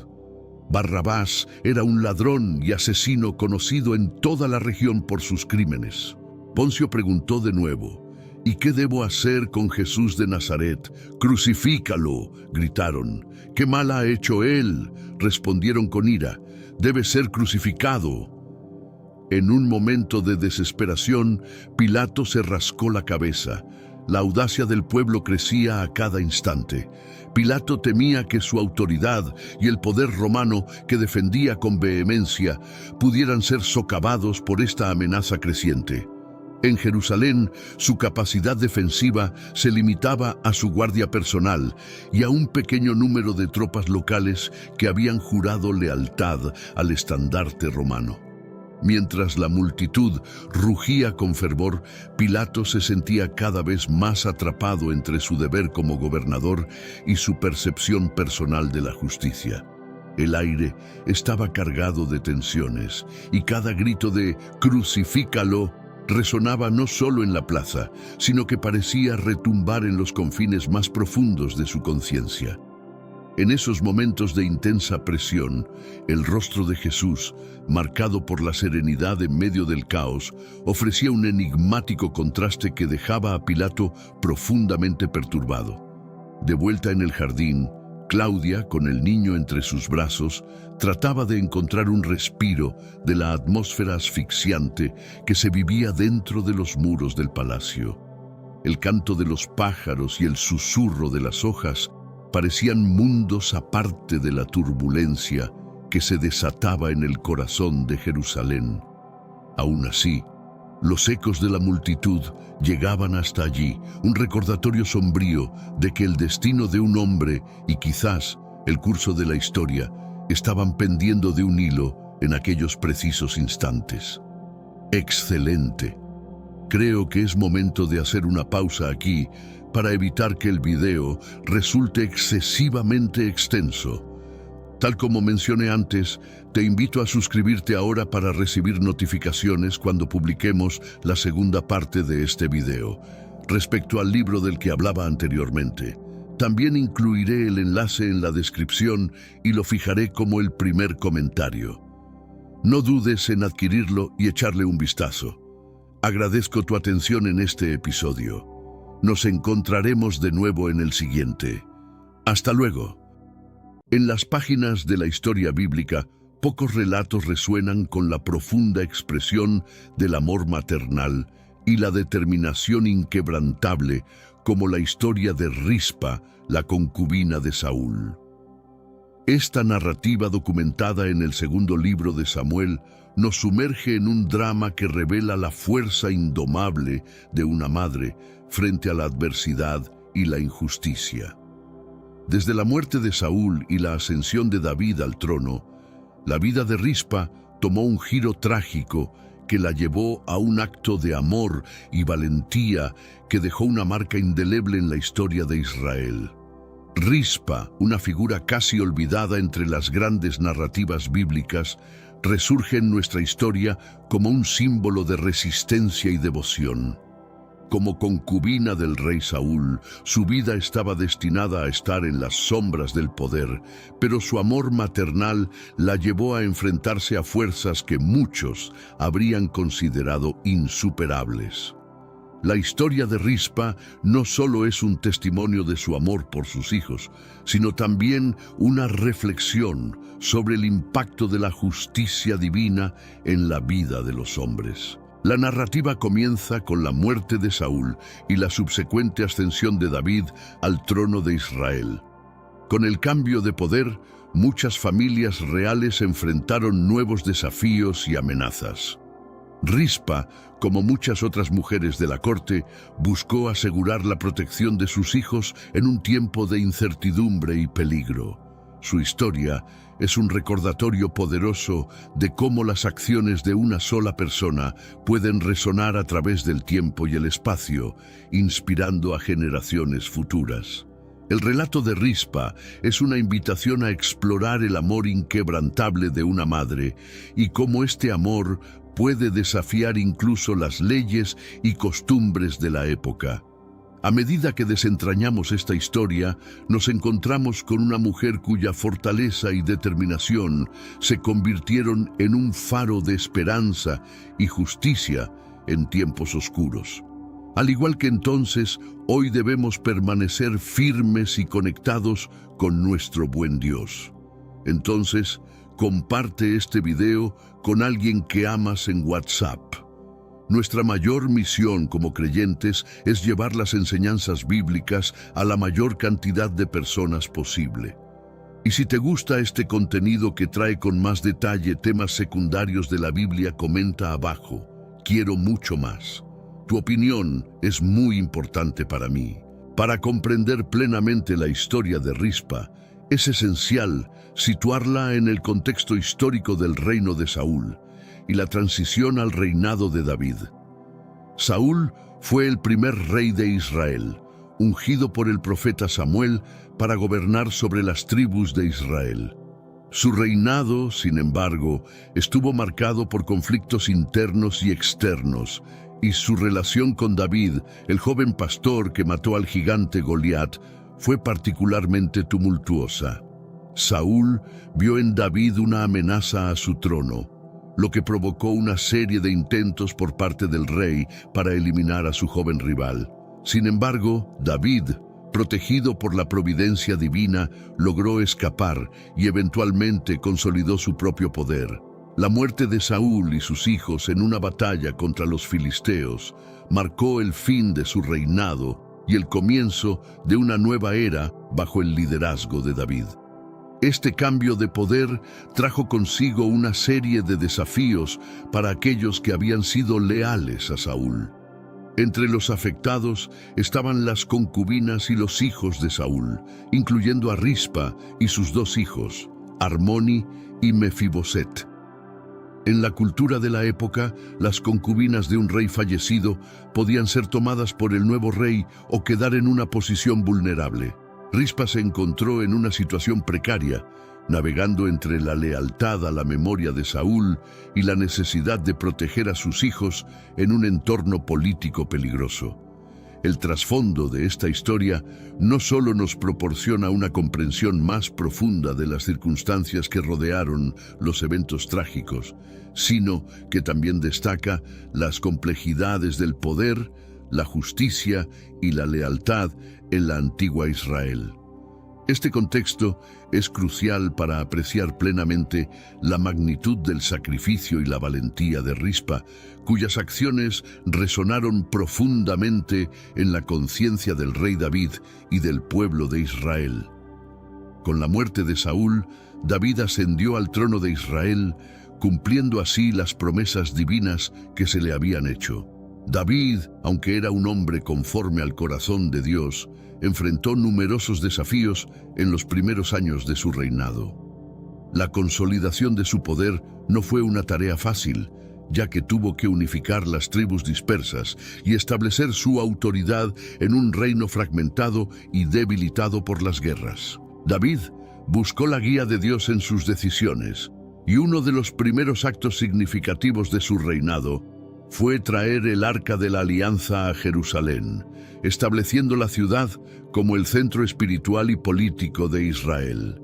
Barrabás era un ladrón y asesino conocido en toda la región por sus crímenes. Poncio preguntó de nuevo: «¿Y qué debo hacer con Jesús de Nazaret?» «Crucifícalo», gritaron. «¿Qué mal ha hecho él?», respondieron con ira. «Debe ser crucificado». En un momento de desesperación, Pilato se rascó la cabeza. La audacia del pueblo crecía a cada instante. Pilato temía que su autoridad y el poder romano, que defendía con vehemencia, pudieran ser socavados por esta amenaza creciente. En Jerusalén, su capacidad defensiva se limitaba a su guardia personal y a un pequeño número de tropas locales que habían jurado lealtad al estandarte romano. Mientras la multitud rugía con fervor, Pilato se sentía cada vez más atrapado entre su deber como gobernador y su percepción personal de la justicia. El aire estaba cargado de tensiones y cada grito de «crucifícalo» resonaba no solo en la plaza, sino que parecía retumbar en los confines más profundos de su conciencia. En esos momentos de intensa presión, el rostro de Jesús, marcado por la serenidad en medio del caos, ofrecía un enigmático contraste que dejaba a Pilato profundamente perturbado. De vuelta en el jardín, Claudia, con el niño entre sus brazos, trataba de encontrar un respiro de la atmósfera asfixiante que se vivía dentro de los muros del palacio. El canto de los pájaros y el susurro de las hojas parecían mundos aparte de la turbulencia que se desataba en el corazón de Jerusalén. Aún así, los ecos de la multitud llegaban hasta allí, un recordatorio sombrío de que el destino de un hombre y quizás el curso de la historia estaban pendiendo de un hilo en aquellos precisos instantes. ¡Excelente! Creo que es momento de hacer una pausa aquí para evitar que el video resulte excesivamente extenso. Tal como mencioné antes, te invito a suscribirte ahora para recibir notificaciones cuando publiquemos la segunda parte de este video. Respecto al libro del que hablaba anteriormente, también incluiré el enlace en la descripción y lo fijaré como el primer comentario. No dudes en adquirirlo y echarle un vistazo. Agradezco tu atención en este episodio. Nos encontraremos de nuevo en el siguiente. Hasta luego. En las páginas de la historia bíblica, pocos relatos resuenan con la profunda expresión del amor maternal y la determinación inquebrantable como la historia de Rispa, la concubina de Saúl. Esta narrativa documentada en el segundo libro de Samuel nos sumerge en un drama que revela la fuerza indomable de una madre frente a la adversidad y la injusticia. Desde la muerte de Saúl y la ascensión de David al trono, la vida de Rispa tomó un giro trágico que la llevó a un acto de amor y valentía que dejó una marca indeleble en la historia de Israel. Rispa, una figura casi olvidada entre las grandes narrativas bíblicas, resurge en nuestra historia como un símbolo de resistencia y devoción. Como concubina del rey Saúl, su vida estaba destinada a estar en las sombras del poder, pero su amor maternal la llevó a enfrentarse a fuerzas que muchos habrían considerado insuperables. La historia de Rispa no solo es un testimonio de su amor por sus hijos, sino también una reflexión sobre el impacto de la justicia divina en la vida de los hombres. La narrativa comienza con la muerte de Saúl y la subsecuente ascensión de David al trono de Israel. Con el cambio de poder, muchas familias reales enfrentaron nuevos desafíos y amenazas. Rispa, como muchas otras mujeres de la corte, buscó asegurar la protección de sus hijos en un tiempo de incertidumbre y peligro. Su historia es un recordatorio poderoso de cómo las acciones de una sola persona pueden resonar a través del tiempo y el espacio, inspirando a generaciones futuras. El relato de Rispa es una invitación a explorar el amor inquebrantable de una madre y cómo este amor puede desafiar incluso las leyes y costumbres de la época. A medida que desentrañamos esta historia, nos encontramos con una mujer cuya fortaleza y determinación se convirtieron en un faro de esperanza y justicia en tiempos oscuros. Al igual que entonces, hoy debemos permanecer firmes y conectados con nuestro buen Dios. Entonces, comparte este video con alguien que amas en WhatsApp. Nuestra mayor misión como creyentes es llevar las enseñanzas bíblicas a la mayor cantidad de personas posible. Y si te gusta este contenido que trae con más detalle temas secundarios de la Biblia, comenta abajo. Quiero mucho más. Tu opinión es muy importante para mí. Para comprender plenamente la historia de Rispa, es esencial situarla en el contexto histórico del reino de Saúl y la transición al reinado de David. Saúl fue el primer rey de Israel, ungido por el profeta Samuel para gobernar sobre las tribus de Israel. Su reinado, sin embargo, estuvo marcado por conflictos internos y externos, y su relación con David, el joven pastor que mató al gigante Goliat, fue particularmente tumultuosa. Saúl vio en David una amenaza a su trono, lo que provocó una serie de intentos por parte del rey para eliminar a su joven rival. Sin embargo, David, protegido por la providencia divina, logró escapar y eventualmente consolidó su propio poder. La muerte de Saúl y sus hijos en una batalla contra los filisteos marcó el fin de su reinado y el comienzo de una nueva era bajo el liderazgo de David. Este cambio de poder trajo consigo una serie de desafíos para aquellos que habían sido leales a Saúl. Entre los afectados estaban las concubinas y los hijos de Saúl, incluyendo a Rispa y sus dos hijos, Armoni y Mefiboset. En la cultura de la época, las concubinas de un rey fallecido podían ser tomadas por el nuevo rey o quedar en una posición vulnerable. Rispa se encontró en una situación precaria, navegando entre la lealtad a la memoria de Saúl y la necesidad de proteger a sus hijos en un entorno político peligroso. El trasfondo de esta historia no solo nos proporciona una comprensión más profunda de las circunstancias que rodearon los eventos trágicos, sino que también destaca las complejidades del poder, la justicia y la lealtad en la antigua Israel. Este contexto es crucial para apreciar plenamente la magnitud del sacrificio y la valentía de Rispa, cuyas acciones resonaron profundamente en la conciencia del rey David y del pueblo de Israel. Con la muerte de Saúl, David ascendió al trono de Israel, cumpliendo así las promesas divinas que se le habían hecho. David, aunque era un hombre conforme al corazón de Dios, enfrentó numerosos desafíos en los primeros años de su reinado. La consolidación de su poder no fue una tarea fácil, ya que tuvo que unificar las tribus dispersas y establecer su autoridad en un reino fragmentado y debilitado por las guerras. David buscó la guía de Dios en sus decisiones, y uno de los primeros actos significativos de su reinado fue traer el Arca de la Alianza a Jerusalén, estableciendo la ciudad como el centro espiritual y político de Israel.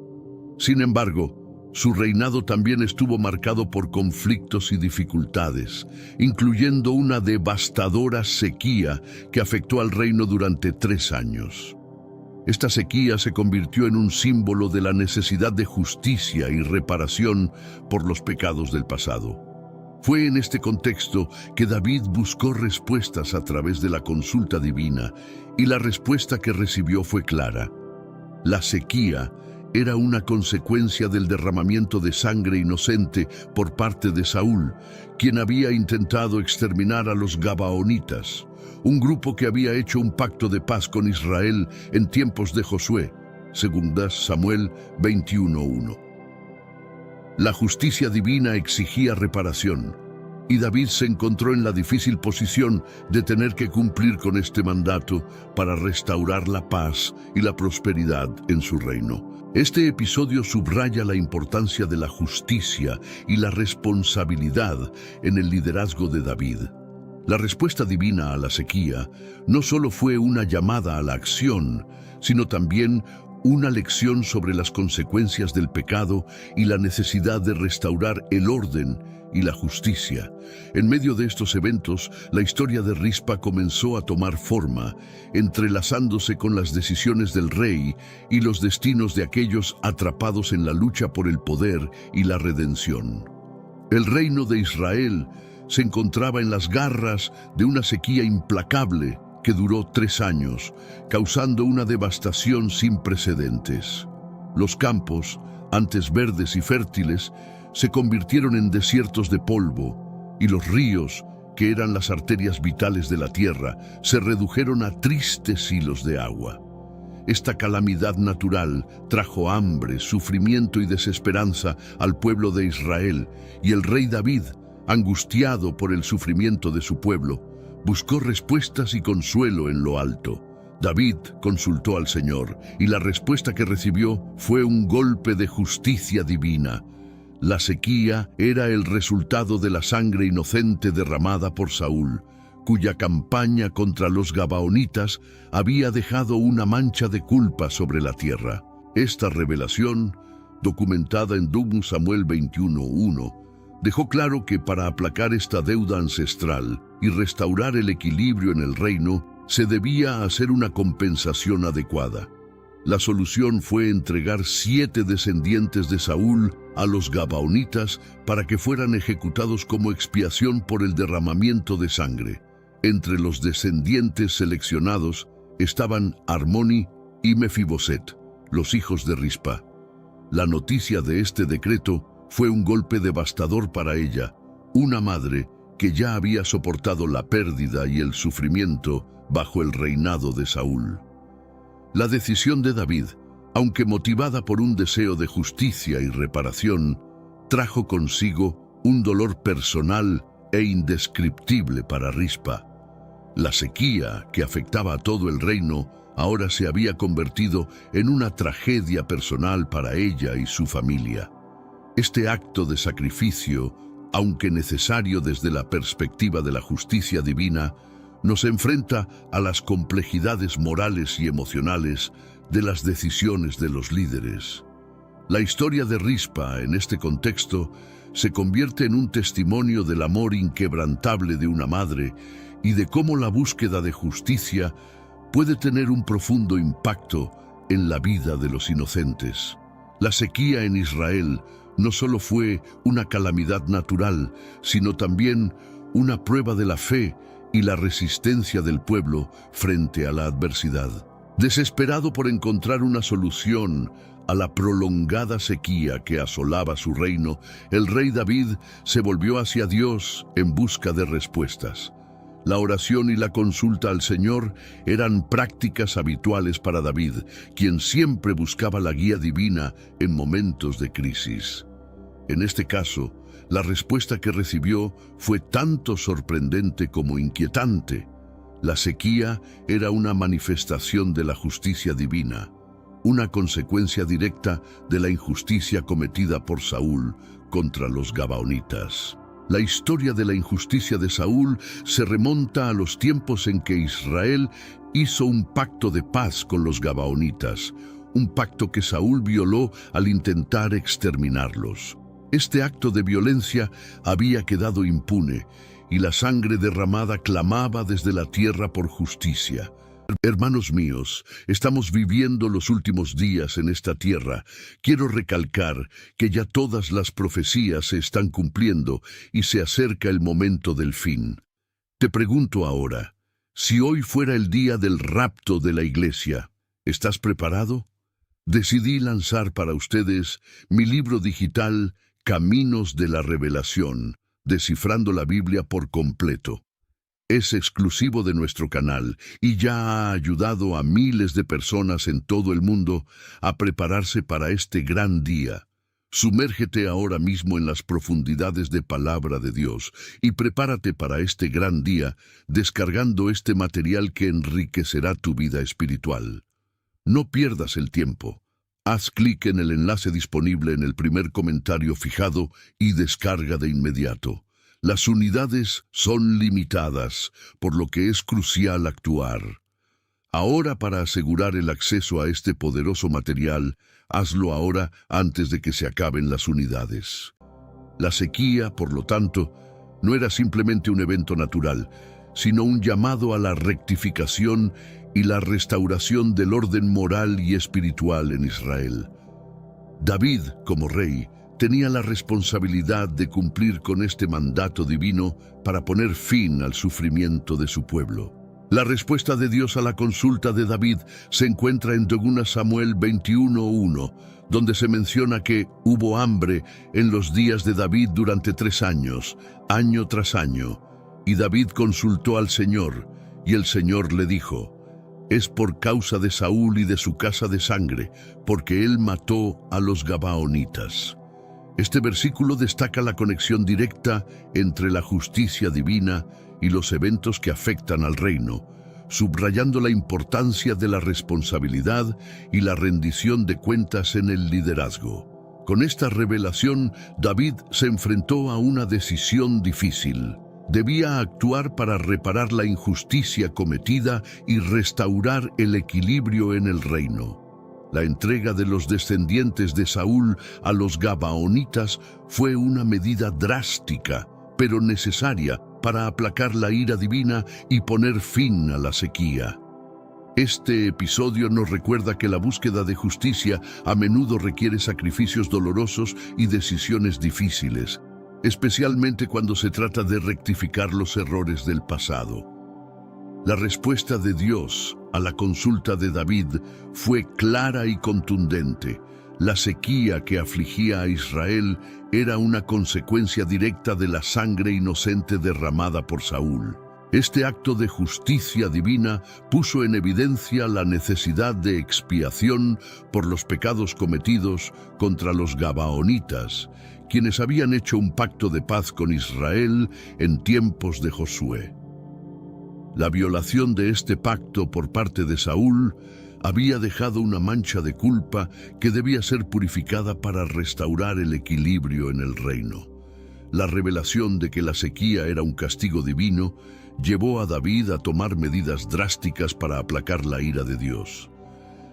Sin embargo, su reinado también estuvo marcado por conflictos y dificultades, incluyendo una devastadora sequía que afectó al reino durante 3 años. Esta sequía se convirtió en un símbolo de la necesidad de justicia y reparación por los pecados del pasado. Fue en este contexto que David buscó respuestas a través de la consulta divina, y la respuesta que recibió fue clara. La sequía era una consecuencia del derramamiento de sangre inocente por parte de Saúl, quien había intentado exterminar a los Gabaonitas, un grupo que había hecho un pacto de paz con Israel en tiempos de Josué, 2 Samuel 21:1. La justicia divina exigía reparación, y David se encontró en la difícil posición de tener que cumplir con este mandato para restaurar la paz y la prosperidad en su reino. Este episodio subraya la importancia de la justicia y la responsabilidad en el liderazgo de David. La respuesta divina a la sequía no solo fue una llamada a la acción, sino también una lección sobre las consecuencias del pecado y la necesidad de restaurar el orden y la justicia. En medio de estos eventos, la historia de Rispa comenzó a tomar forma, entrelazándose con las decisiones del rey y los destinos de aquellos atrapados en la lucha por el poder y la redención. El reino de Israel se encontraba en las garras de una sequía implacable que duró 3 años, causando una devastación sin precedentes. Los campos, antes verdes y fértiles, se convirtieron en desiertos de polvo, y los ríos, que eran las arterias vitales de la tierra, se redujeron a tristes hilos de agua. Esta calamidad natural trajo hambre, sufrimiento y desesperanza al pueblo de Israel, y el rey David, angustiado por el sufrimiento de su pueblo, buscó respuestas y consuelo en lo alto. David consultó al Señor, y la respuesta que recibió fue un golpe de justicia divina. La sequía era el resultado de la sangre inocente derramada por Saúl, cuya campaña contra los Gabaonitas había dejado una mancha de culpa sobre la tierra. Esta revelación, documentada en 2 Samuel 21:1, dejó claro que para aplacar esta deuda ancestral y restaurar el equilibrio en el reino, se debía hacer una compensación adecuada. La solución fue entregar 7 descendientes de Saúl a los Gabaonitas para que fueran ejecutados como expiación por el derramamiento de sangre. Entre los descendientes seleccionados estaban Armoni y Mefiboset, los hijos de Rispa. La noticia de este decreto fue un golpe devastador para ella, una madre que ya había soportado la pérdida y el sufrimiento bajo el reinado de Saúl. La decisión de David, aunque motivada por un deseo de justicia y reparación, trajo consigo un dolor personal e indescriptible para Rispa. La sequía que afectaba a todo el reino ahora se había convertido en una tragedia personal para ella y su familia. Este acto de sacrificio, aunque necesario desde la perspectiva de la justicia divina, nos enfrenta a las complejidades morales y emocionales de las decisiones de los líderes. La historia de Rispa, en este contexto, se convierte en un testimonio del amor inquebrantable de una madre y de cómo la búsqueda de justicia puede tener un profundo impacto en la vida de los inocentes. La sequía en Israel no solo fue una calamidad natural, sino también una prueba de la fe y la resistencia del pueblo frente a la adversidad. Desesperado por encontrar una solución a la prolongada sequía que asolaba su reino, el rey David se volvió hacia Dios en busca de respuestas. La oración y la consulta al Señor eran prácticas habituales para David, quien siempre buscaba la guía divina en momentos de crisis. En este caso, la respuesta que recibió fue tanto sorprendente como inquietante. La sequía era una manifestación de la justicia divina, una consecuencia directa de la injusticia cometida por Saúl contra los gabaonitas. La historia de la injusticia de Saúl se remonta a los tiempos en que Israel hizo un pacto de paz con los gabaonitas, un pacto que Saúl violó al intentar exterminarlos. Este acto de violencia había quedado impune y la sangre derramada clamaba desde la tierra por justicia. Hermanos míos, estamos viviendo los últimos días en esta tierra. Quiero recalcar que ya todas las profecías se están cumpliendo y se acerca el momento del fin. Te pregunto ahora, si hoy fuera el día del rapto de la iglesia, ¿estás preparado? Decidí lanzar para ustedes mi libro digital Caminos de la Revelación, descifrando la Biblia por completo. Es exclusivo de nuestro canal y ya ha ayudado a miles de personas en todo el mundo a prepararse para este gran día. Sumérgete ahora mismo en las profundidades de Palabra de Dios y prepárate para este gran día descargando este material que enriquecerá tu vida espiritual. No pierdas el tiempo. Haz clic en el enlace disponible en el primer comentario fijado y descarga de inmediato. Las unidades son limitadas, por lo que es crucial actuar. Ahora, para asegurar el acceso a este poderoso material, hazlo ahora antes de que se acaben las unidades. La sequía, por lo tanto, no era simplemente un evento natural, sino un llamado a la rectificación y la restauración del orden moral y espiritual en Israel. David, como rey, tenía la responsabilidad de cumplir con este mandato divino para poner fin al sufrimiento de su pueblo. La respuesta de Dios a la consulta de David se encuentra en 2 Samuel 21:1, donde se menciona que hubo hambre en los días de David durante 3 años, año tras año, y David consultó al Señor, y el Señor le dijo: «Es por causa de Saúl y de su casa de sangre, porque él mató a los gabaonitas». Este versículo destaca la conexión directa entre la justicia divina y los eventos que afectan al reino, subrayando la importancia de la responsabilidad y la rendición de cuentas en el liderazgo. Con esta revelación, David se enfrentó a una decisión difícil. Debía actuar para reparar la injusticia cometida y restaurar el equilibrio en el reino. La entrega de los descendientes de Saúl a los gabaonitas fue una medida drástica, pero necesaria para aplacar la ira divina y poner fin a la sequía. Este episodio nos recuerda que la búsqueda de justicia a menudo requiere sacrificios dolorosos y decisiones difíciles, especialmente cuando se trata de rectificar los errores del pasado. La respuesta de Dios a la consulta de David fue clara y contundente. La sequía que afligía a Israel era una consecuencia directa de la sangre inocente derramada por Saúl. Este acto de justicia divina puso en evidencia la necesidad de expiación por los pecados cometidos contra los gabaonitas, quienes habían hecho un pacto de paz con Israel en tiempos de Josué. La violación de este pacto por parte de Saúl había dejado una mancha de culpa que debía ser purificada para restaurar el equilibrio en el reino. La revelación de que la sequía era un castigo divino llevó a David a tomar medidas drásticas para aplacar la ira de Dios.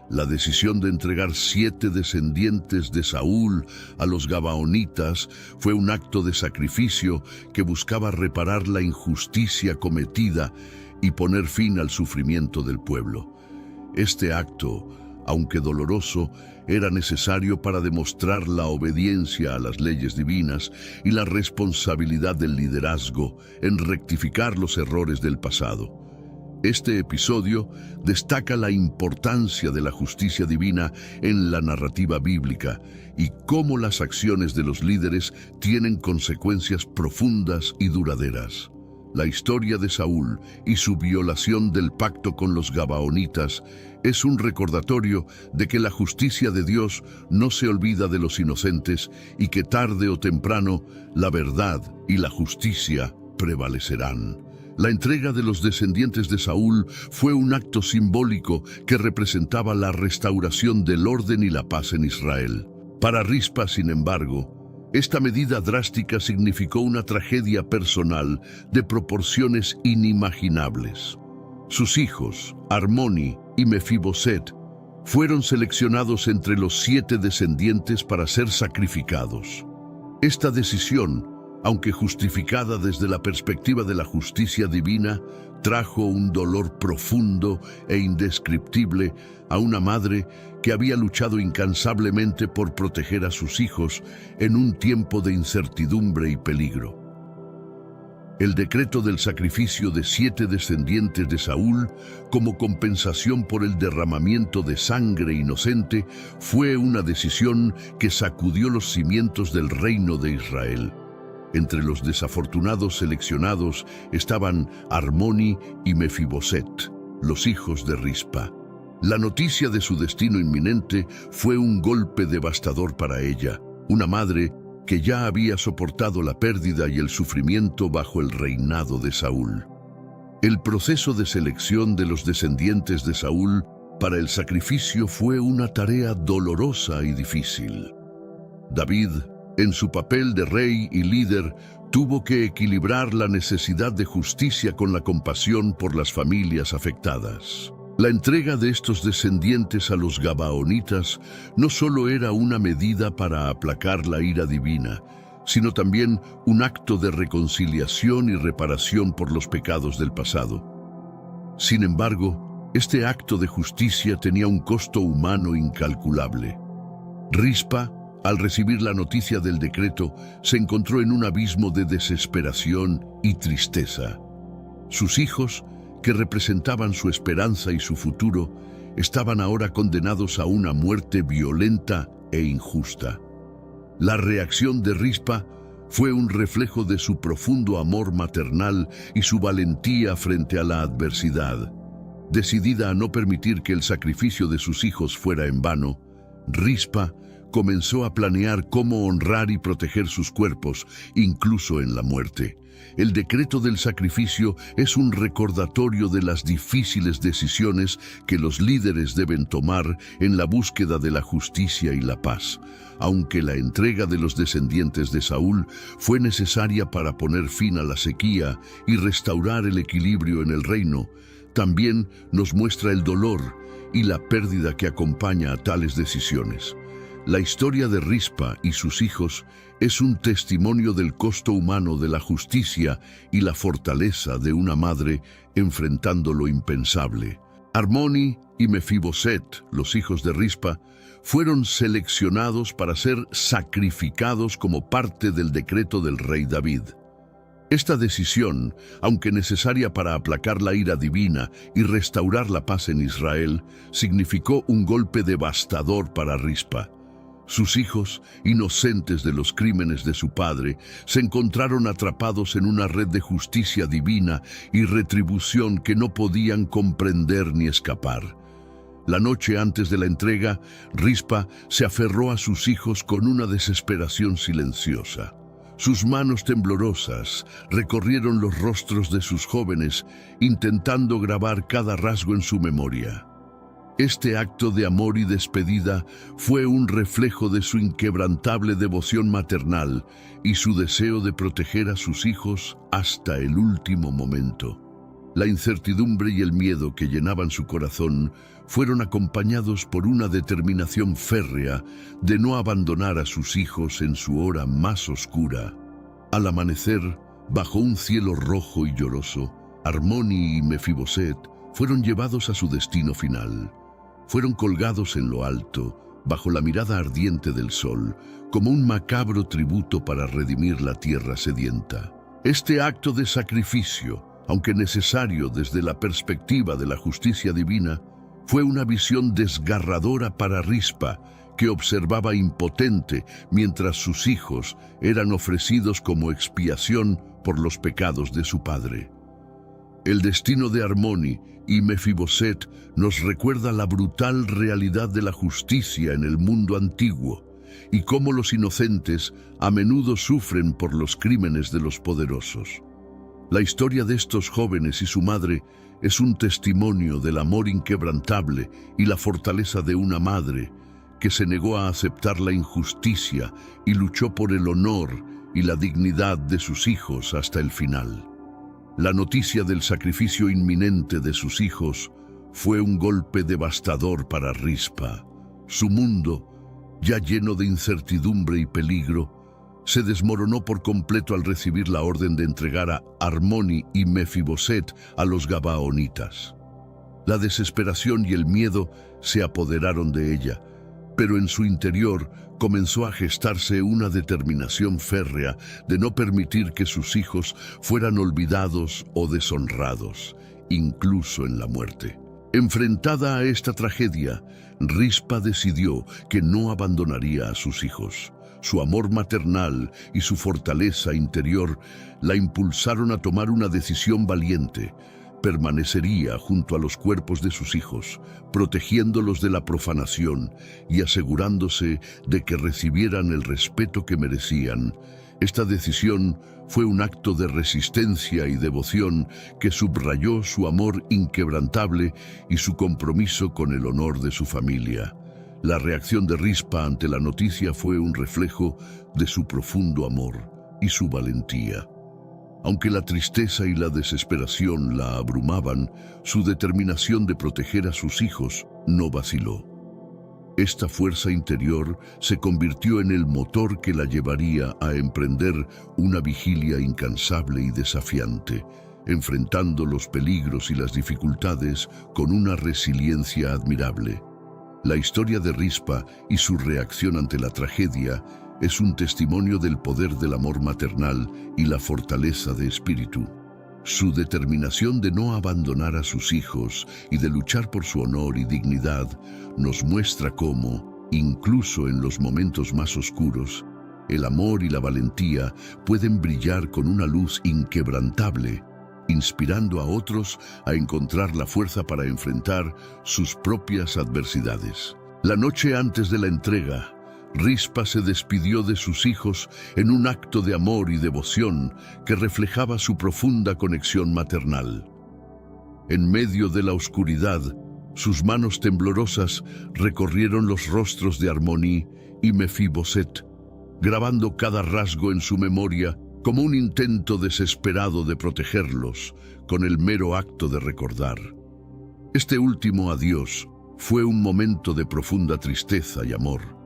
La decisión de entregar 7 descendientes de Saúl a los gabaonitas fue un acto de sacrificio que buscaba reparar la injusticia cometida y poner fin al sufrimiento del pueblo. Este acto aunque doloroso, era necesario para demostrar la obediencia a las leyes divinas y la responsabilidad del liderazgo en rectificar los errores del pasado. Este episodio destaca la importancia de la justicia divina en la narrativa bíblica y cómo las acciones de los líderes tienen consecuencias profundas y duraderas. La historia de Saúl y su violación del pacto con los gabaonitas es un recordatorio de que la justicia de Dios no se olvida de los inocentes y que tarde o temprano la verdad y la justicia prevalecerán. La entrega de los descendientes de Saúl fue un acto simbólico que representaba la restauración del orden y la paz en Israel. Para Rispa, sin embargo, esta medida drástica significó una tragedia personal de proporciones inimaginables. Sus hijos, Armoni y Mefiboset, fueron seleccionados entre los 7 descendientes para ser sacrificados. Esta decisión, aunque justificada desde la perspectiva de la justicia divina, trajo un dolor profundo e indescriptible a una madre que había luchado incansablemente por proteger a sus hijos en un tiempo de incertidumbre y peligro. El decreto del sacrificio de 7 descendientes de Saúl como compensación por el derramamiento de sangre inocente fue una decisión que sacudió los cimientos del reino de Israel. Entre los desafortunados seleccionados estaban Armoni y Mefiboset, los hijos de Rispa. La noticia de su destino inminente fue un golpe devastador para ella, una madre que ya había soportado la pérdida y el sufrimiento bajo el reinado de Saúl. El proceso de selección de los descendientes de Saúl para el sacrificio fue una tarea dolorosa y difícil. David, en su papel de rey y líder, tuvo que equilibrar la necesidad de justicia con la compasión por las familias afectadas. La entrega de estos descendientes a los gabaonitas no solo era una medida para aplacar la ira divina, sino también un acto de reconciliación y reparación por los pecados del pasado. Sin embargo, este acto de justicia tenía un costo humano incalculable. Rispa, al recibir la noticia del decreto, se encontró en un abismo de desesperación y tristeza. Sus hijos, que representaban su esperanza y su futuro, estaban ahora condenados a una muerte violenta e injusta. La reacción de Rispa fue un reflejo de su profundo amor maternal y su valentía frente a la adversidad. Decidida a no permitir que el sacrificio de sus hijos fuera en vano, Rispa comenzó a planear cómo honrar y proteger sus cuerpos, incluso en la muerte. El decreto del sacrificio es un recordatorio de las difíciles decisiones que los líderes deben tomar en la búsqueda de la justicia y la paz. Aunque la entrega de los descendientes de Saúl fue necesaria para poner fin a la sequía y restaurar el equilibrio en el reino, también nos muestra el dolor y la pérdida que acompaña a tales decisiones. La historia de Rispa y sus hijos es un testimonio del costo humano de la justicia y la fortaleza de una madre enfrentando lo impensable. Armoni y Mefiboset, los hijos de Rispa, fueron seleccionados para ser sacrificados como parte del decreto del rey David. Esta decisión, aunque necesaria para aplacar la ira divina y restaurar la paz en Israel, significó un golpe devastador para Rispa. Sus hijos, inocentes de los crímenes de su padre, se encontraron atrapados en una red de justicia divina y retribución que no podían comprender ni escapar. La noche antes de la entrega, Rispa se aferró a sus hijos con una desesperación silenciosa. Sus manos temblorosas recorrieron los rostros de sus jóvenes, intentando grabar cada rasgo en su memoria. Este acto de amor y despedida fue un reflejo de su inquebrantable devoción maternal y su deseo de proteger a sus hijos hasta el último momento. La incertidumbre y el miedo que llenaban su corazón fueron acompañados por una determinación férrea de no abandonar a sus hijos en su hora más oscura. Al amanecer, bajo un cielo rojo y lloroso, Armoni y Mefiboset fueron llevados a su destino final. fueron colgados en lo alto, bajo la mirada ardiente del sol, como un macabro tributo para redimir la tierra sedienta. Este acto de sacrificio, aunque necesario desde la perspectiva de la justicia divina, fue una visión desgarradora para Rispa, que observaba impotente mientras sus hijos eran ofrecidos como expiación por los pecados de su padre. El destino de Harmony y Mefiboset nos recuerda la brutal realidad de la justicia en el mundo antiguo y cómo los inocentes a menudo sufren por los crímenes de los poderosos. La historia de estos jóvenes y su madre es un testimonio del amor inquebrantable y la fortaleza de una madre que se negó a aceptar la injusticia y luchó por el honor y la dignidad de sus hijos hasta el final. La noticia del sacrificio inminente de sus hijos fue un golpe devastador para Rispa. Su mundo, ya lleno de incertidumbre y peligro, se desmoronó por completo al recibir la orden de entregar a Harmony y Mefiboset a los gabaonitas. La desesperación y el miedo se apoderaron de ella, pero en su interior comenzó a gestarse una determinación férrea de no permitir que sus hijos fueran olvidados o deshonrados, incluso en la muerte. Enfrentada a esta tragedia, Rispa decidió que no abandonaría a sus hijos. Su amor maternal y su fortaleza interior la impulsaron a tomar una decisión valiente. Permanecería junto a los cuerpos de sus hijos, protegiéndolos de la profanación y asegurándose de que recibieran el respeto que merecían. Esta decisión fue un acto de resistencia y devoción que subrayó su amor inquebrantable y su compromiso con el honor de su familia. La reacción de Rispa ante la noticia fue un reflejo de su profundo amor y su valentía. Aunque la tristeza y la desesperación la abrumaban, su determinación de proteger a sus hijos no vaciló. Esta fuerza interior se convirtió en el motor que la llevaría a emprender una vigilia incansable y desafiante, enfrentando los peligros y las dificultades con una resiliencia admirable. La historia de Rispa y su reacción ante la tragedia es un testimonio del poder del amor maternal y la fortaleza de espíritu. Su determinación de no abandonar a sus hijos y de luchar por su honor y dignidad nos muestra cómo, incluso en los momentos más oscuros, el amor y la valentía pueden brillar con una luz inquebrantable, inspirando a otros a encontrar la fuerza para enfrentar sus propias adversidades. La noche antes de la entrega, Rispa se despidió de sus hijos en un acto de amor y devoción que reflejaba su profunda conexión maternal. En medio de la oscuridad, sus manos temblorosas recorrieron los rostros de Harmony y Mefiboset, grabando cada rasgo en su memoria como un intento desesperado de protegerlos con el mero acto de recordar. Este último adiós fue un momento de profunda tristeza y amor,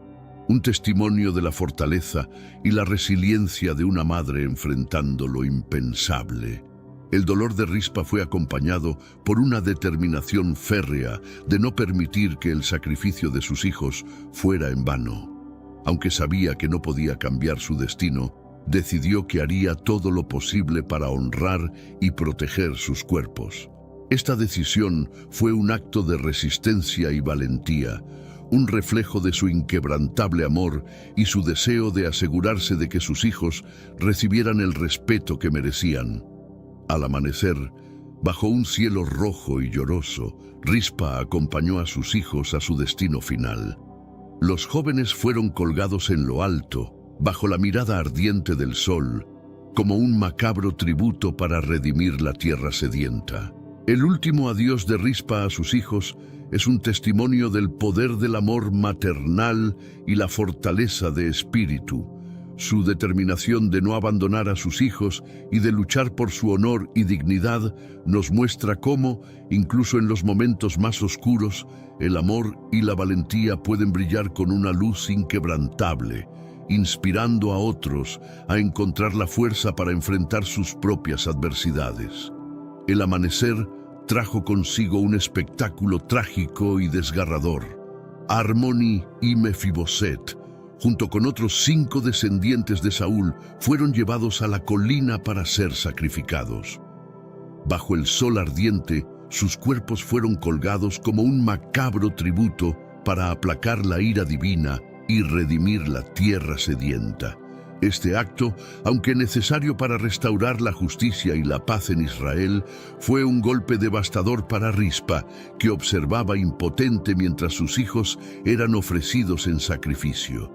un testimonio de la fortaleza y la resiliencia de una madre enfrentando lo impensable. El dolor de Rispa fue acompañado por una determinación férrea de no permitir que el sacrificio de sus hijos fuera en vano. Aunque sabía que no podía cambiar su destino, decidió que haría todo lo posible para honrar y proteger sus cuerpos. Esta decisión fue un acto de resistencia y valentía, un reflejo de su inquebrantable amor y su deseo de asegurarse de que sus hijos recibieran el respeto que merecían. Al amanecer, bajo un cielo rojo y lloroso, Rispa acompañó a sus hijos a su destino final. Los jóvenes fueron colgados en lo alto, bajo la mirada ardiente del sol, como un macabro tributo para redimir la tierra sedienta. El último adiós de Rispa a sus hijos es un testimonio del poder del amor maternal y la fortaleza de espíritu. Su determinación de no abandonar a sus hijos y de luchar por su honor y dignidad nos muestra cómo, incluso en los momentos más oscuros, el amor y la valentía pueden brillar con una luz inquebrantable, inspirando a otros a encontrar la fuerza para enfrentar sus propias adversidades. El amanecer trajo consigo un espectáculo trágico y desgarrador. Armoni y Mefiboset, junto con otros 5 descendientes de Saúl, fueron llevados a la colina para ser sacrificados. Bajo el sol ardiente, sus cuerpos fueron colgados como un macabro tributo para aplacar la ira divina y redimir la tierra sedienta. Este acto, aunque necesario para restaurar la justicia y la paz en Israel, fue un golpe devastador para Rispa, que observaba impotente mientras sus hijos eran ofrecidos en sacrificio.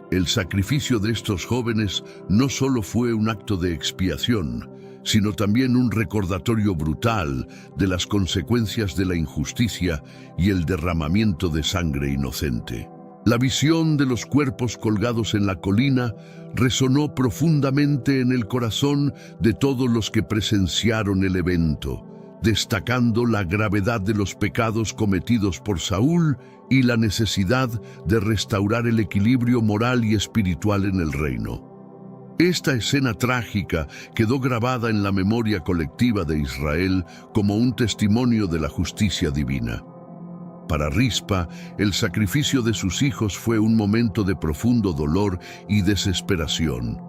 El sacrificio de estos jóvenes no solo fue un acto de expiación, sino también un recordatorio brutal de las consecuencias de la injusticia y el derramamiento de sangre inocente. La visión de los cuerpos colgados en la colina resonó profundamente en el corazón de todos los que presenciaron el evento, destacando la gravedad de los pecados cometidos por Saúl y la necesidad de restaurar el equilibrio moral y espiritual en el reino. Esta escena trágica quedó grabada en la memoria colectiva de Israel como un testimonio de la justicia divina. Para Rispa, el sacrificio de sus hijos fue un momento de profundo dolor y desesperación.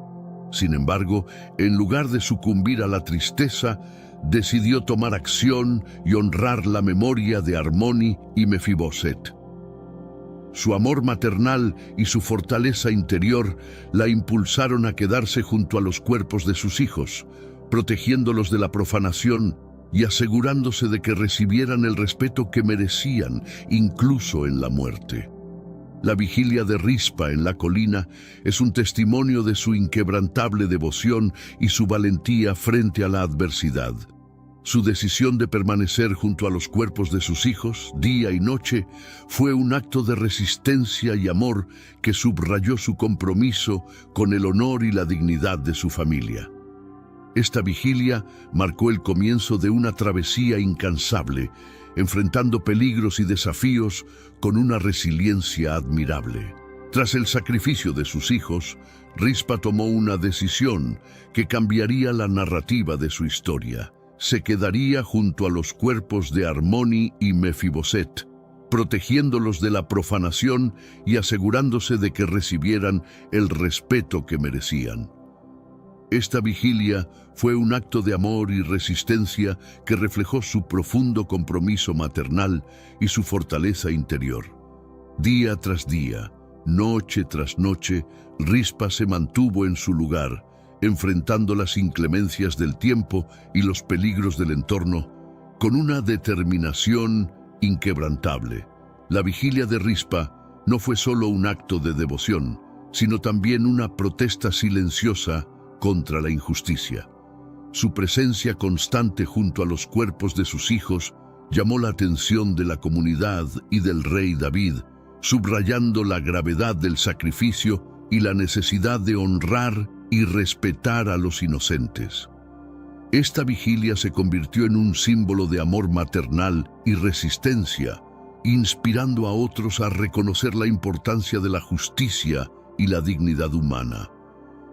Sin embargo, en lugar de sucumbir a la tristeza, decidió tomar acción y honrar la memoria de Armoni y Mefiboset. Su amor maternal y su fortaleza interior la impulsaron a quedarse junto a los cuerpos de sus hijos, protegiéndolos de la profanación y asegurándose de que recibieran el respeto que merecían, incluso en la muerte. La vigilia de Rispa en la colina es un testimonio de su inquebrantable devoción y su valentía frente a la adversidad. Su decisión de permanecer junto a los cuerpos de sus hijos, día y noche, fue un acto de resistencia y amor que subrayó su compromiso con el honor y la dignidad de su familia. Esta vigilia marcó el comienzo de una travesía incansable, enfrentando peligros y desafíos con una resiliencia admirable. Tras el sacrificio de sus hijos, Rispa tomó una decisión que cambiaría la narrativa de su historia. Se quedaría junto a los cuerpos de Armoni y Mefiboset, protegiéndolos de la profanación y asegurándose de que recibieran el respeto que merecían. Esta vigilia fue un acto de amor y resistencia que reflejó su profundo compromiso maternal y su fortaleza interior. Día tras día, noche tras noche, Rispa se mantuvo en su lugar, enfrentando las inclemencias del tiempo y los peligros del entorno, con una determinación inquebrantable. La vigilia de Rispa no fue solo un acto de devoción, sino también una protesta silenciosa contra la injusticia. Su presencia constante junto a los cuerpos de sus hijos llamó la atención de la comunidad y del rey David, subrayando la gravedad del sacrificio y la necesidad de honrar y respetar a los inocentes. Esta vigilia se convirtió en un símbolo de amor maternal y resistencia, inspirando a otros a reconocer la importancia de la justicia y la dignidad humana.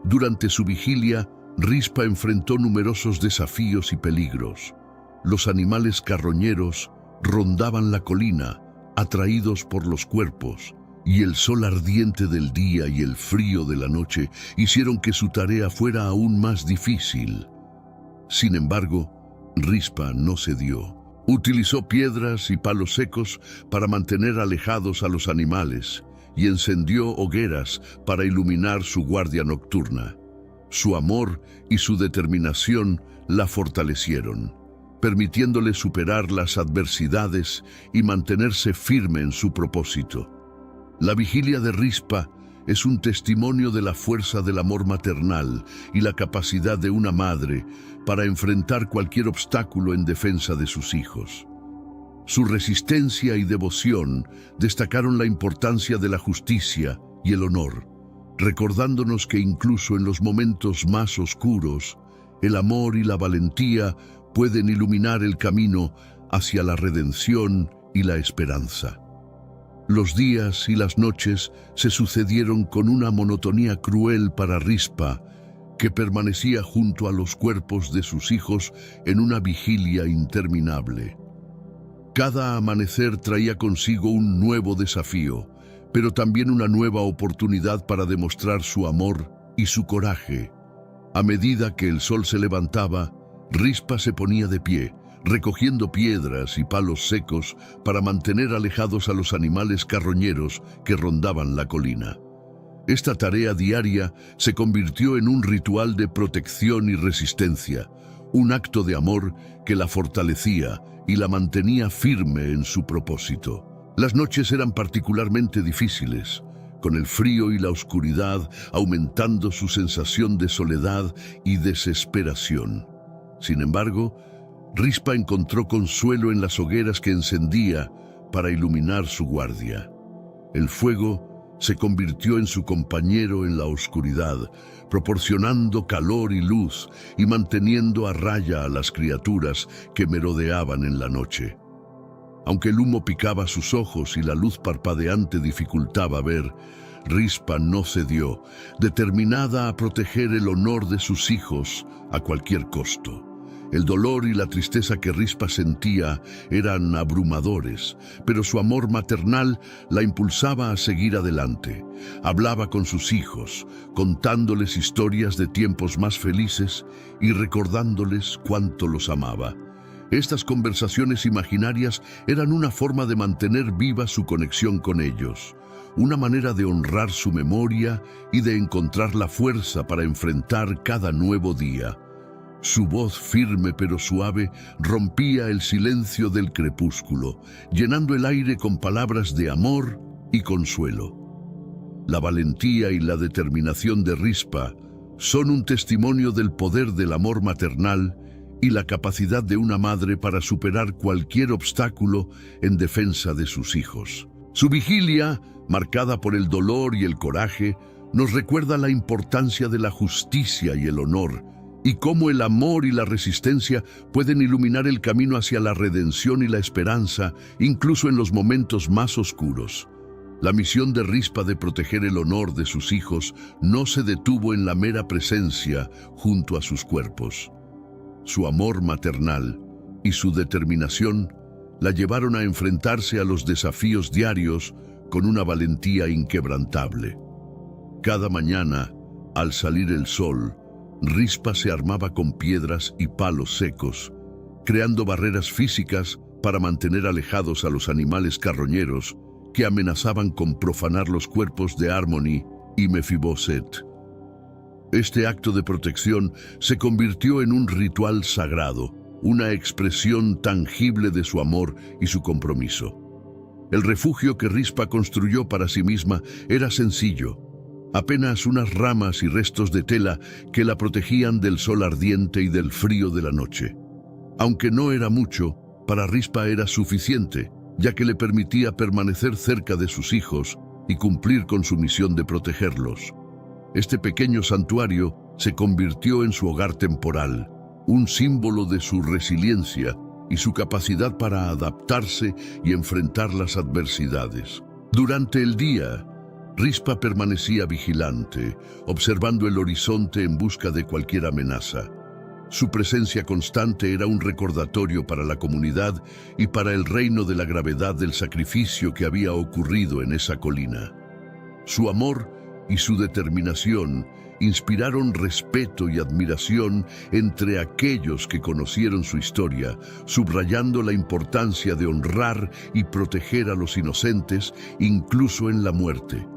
Durante su vigilia, Rispa enfrentó numerosos desafíos y peligros. Los animales carroñeros rondaban la colina, atraídos por los cuerpos, y el sol ardiente del día y el frío de la noche hicieron que su tarea fuera aún más difícil. Sin embargo, Rispa no cedió. Utilizó piedras y palos secos para mantener alejados a los animales y encendió hogueras para iluminar su guardia nocturna. Su amor y su determinación la fortalecieron, permitiéndole superar las adversidades y mantenerse firme en su propósito. La vigilia de Rispa es un testimonio de la fuerza del amor maternal y la capacidad de una madre para enfrentar cualquier obstáculo en defensa de sus hijos. Su resistencia y devoción destacaron la importancia de la justicia y el honor, recordándonos que incluso en los momentos más oscuros, el amor y la valentía pueden iluminar el camino hacia la redención y la esperanza. Los días y las noches se sucedieron con una monotonía cruel para Rispa, que permanecía junto a los cuerpos de sus hijos en una vigilia interminable. Cada amanecer traía consigo un nuevo desafío, pero también una nueva oportunidad para demostrar su amor y su coraje. A medida que el sol se levantaba, Rispa se ponía de pie, recogiendo piedras y palos secos para mantener alejados a los animales carroñeros que rondaban la colina. Esta tarea diaria se convirtió en un ritual de protección y resistencia, un acto de amor que la fortalecía y la mantenía firme en su propósito. Las noches eran particularmente difíciles, con el frío y la oscuridad aumentando su sensación de soledad y desesperación. Sin embargo, Rispa encontró consuelo en las hogueras que encendía para iluminar su guardia. El fuego se convirtió en su compañero en la oscuridad, proporcionando calor y luz y manteniendo a raya a las criaturas que merodeaban en la noche. Aunque el humo picaba sus ojos y la luz parpadeante dificultaba ver, Rispa no cedió, determinada a proteger el honor de sus hijos a cualquier costo. El dolor y la tristeza que Rispa sentía eran abrumadores, pero su amor maternal la impulsaba a seguir adelante. Hablaba con sus hijos, contándoles historias de tiempos más felices y recordándoles cuánto los amaba. Estas conversaciones imaginarias eran una forma de mantener viva su conexión con ellos, una manera de honrar su memoria y de encontrar la fuerza para enfrentar cada nuevo día. Su voz firme pero suave rompía el silencio del crepúsculo, llenando el aire con palabras de amor y consuelo. La valentía y la determinación de Rispa son un testimonio del poder del amor maternal y la capacidad de una madre para superar cualquier obstáculo en defensa de sus hijos. Su vigilia, marcada por el dolor y el coraje, nos recuerda la importancia de la justicia y el honor, y cómo el amor y la resistencia pueden iluminar el camino hacia la redención y la esperanza, incluso en los momentos más oscuros. La misión de Rispa de proteger el honor de sus hijos no se detuvo en la mera presencia junto a sus cuerpos. Su amor maternal y su determinación la llevaron a enfrentarse a los desafíos diarios con una valentía inquebrantable. Cada mañana, al salir el sol, Rispa se armaba con piedras y palos secos, creando barreras físicas para mantener alejados a los animales carroñeros que amenazaban con profanar los cuerpos de Harmony y Mefiboset. Este acto de protección se convirtió en un ritual sagrado, una expresión tangible de su amor y su compromiso. El refugio que Rispa construyó para sí misma era sencillo, apenas unas ramas y restos de tela que la protegían del sol ardiente y del frío de la noche. Aunque no era mucho, para Rispa era suficiente, ya que le permitía permanecer cerca de sus hijos y cumplir con su misión de protegerlos. Este pequeño santuario se convirtió en su hogar temporal, un símbolo de su resiliencia y su capacidad para adaptarse y enfrentar las adversidades. Durante el día, Rispa permanecía vigilante, observando el horizonte en busca de cualquier amenaza. Su presencia constante era un recordatorio para la comunidad y para el reino de la gravedad del sacrificio que había ocurrido en esa colina. Su amor y su determinación inspiraron respeto y admiración entre aquellos que conocieron su historia, subrayando la importancia de honrar y proteger a los inocentes, incluso en la muerte.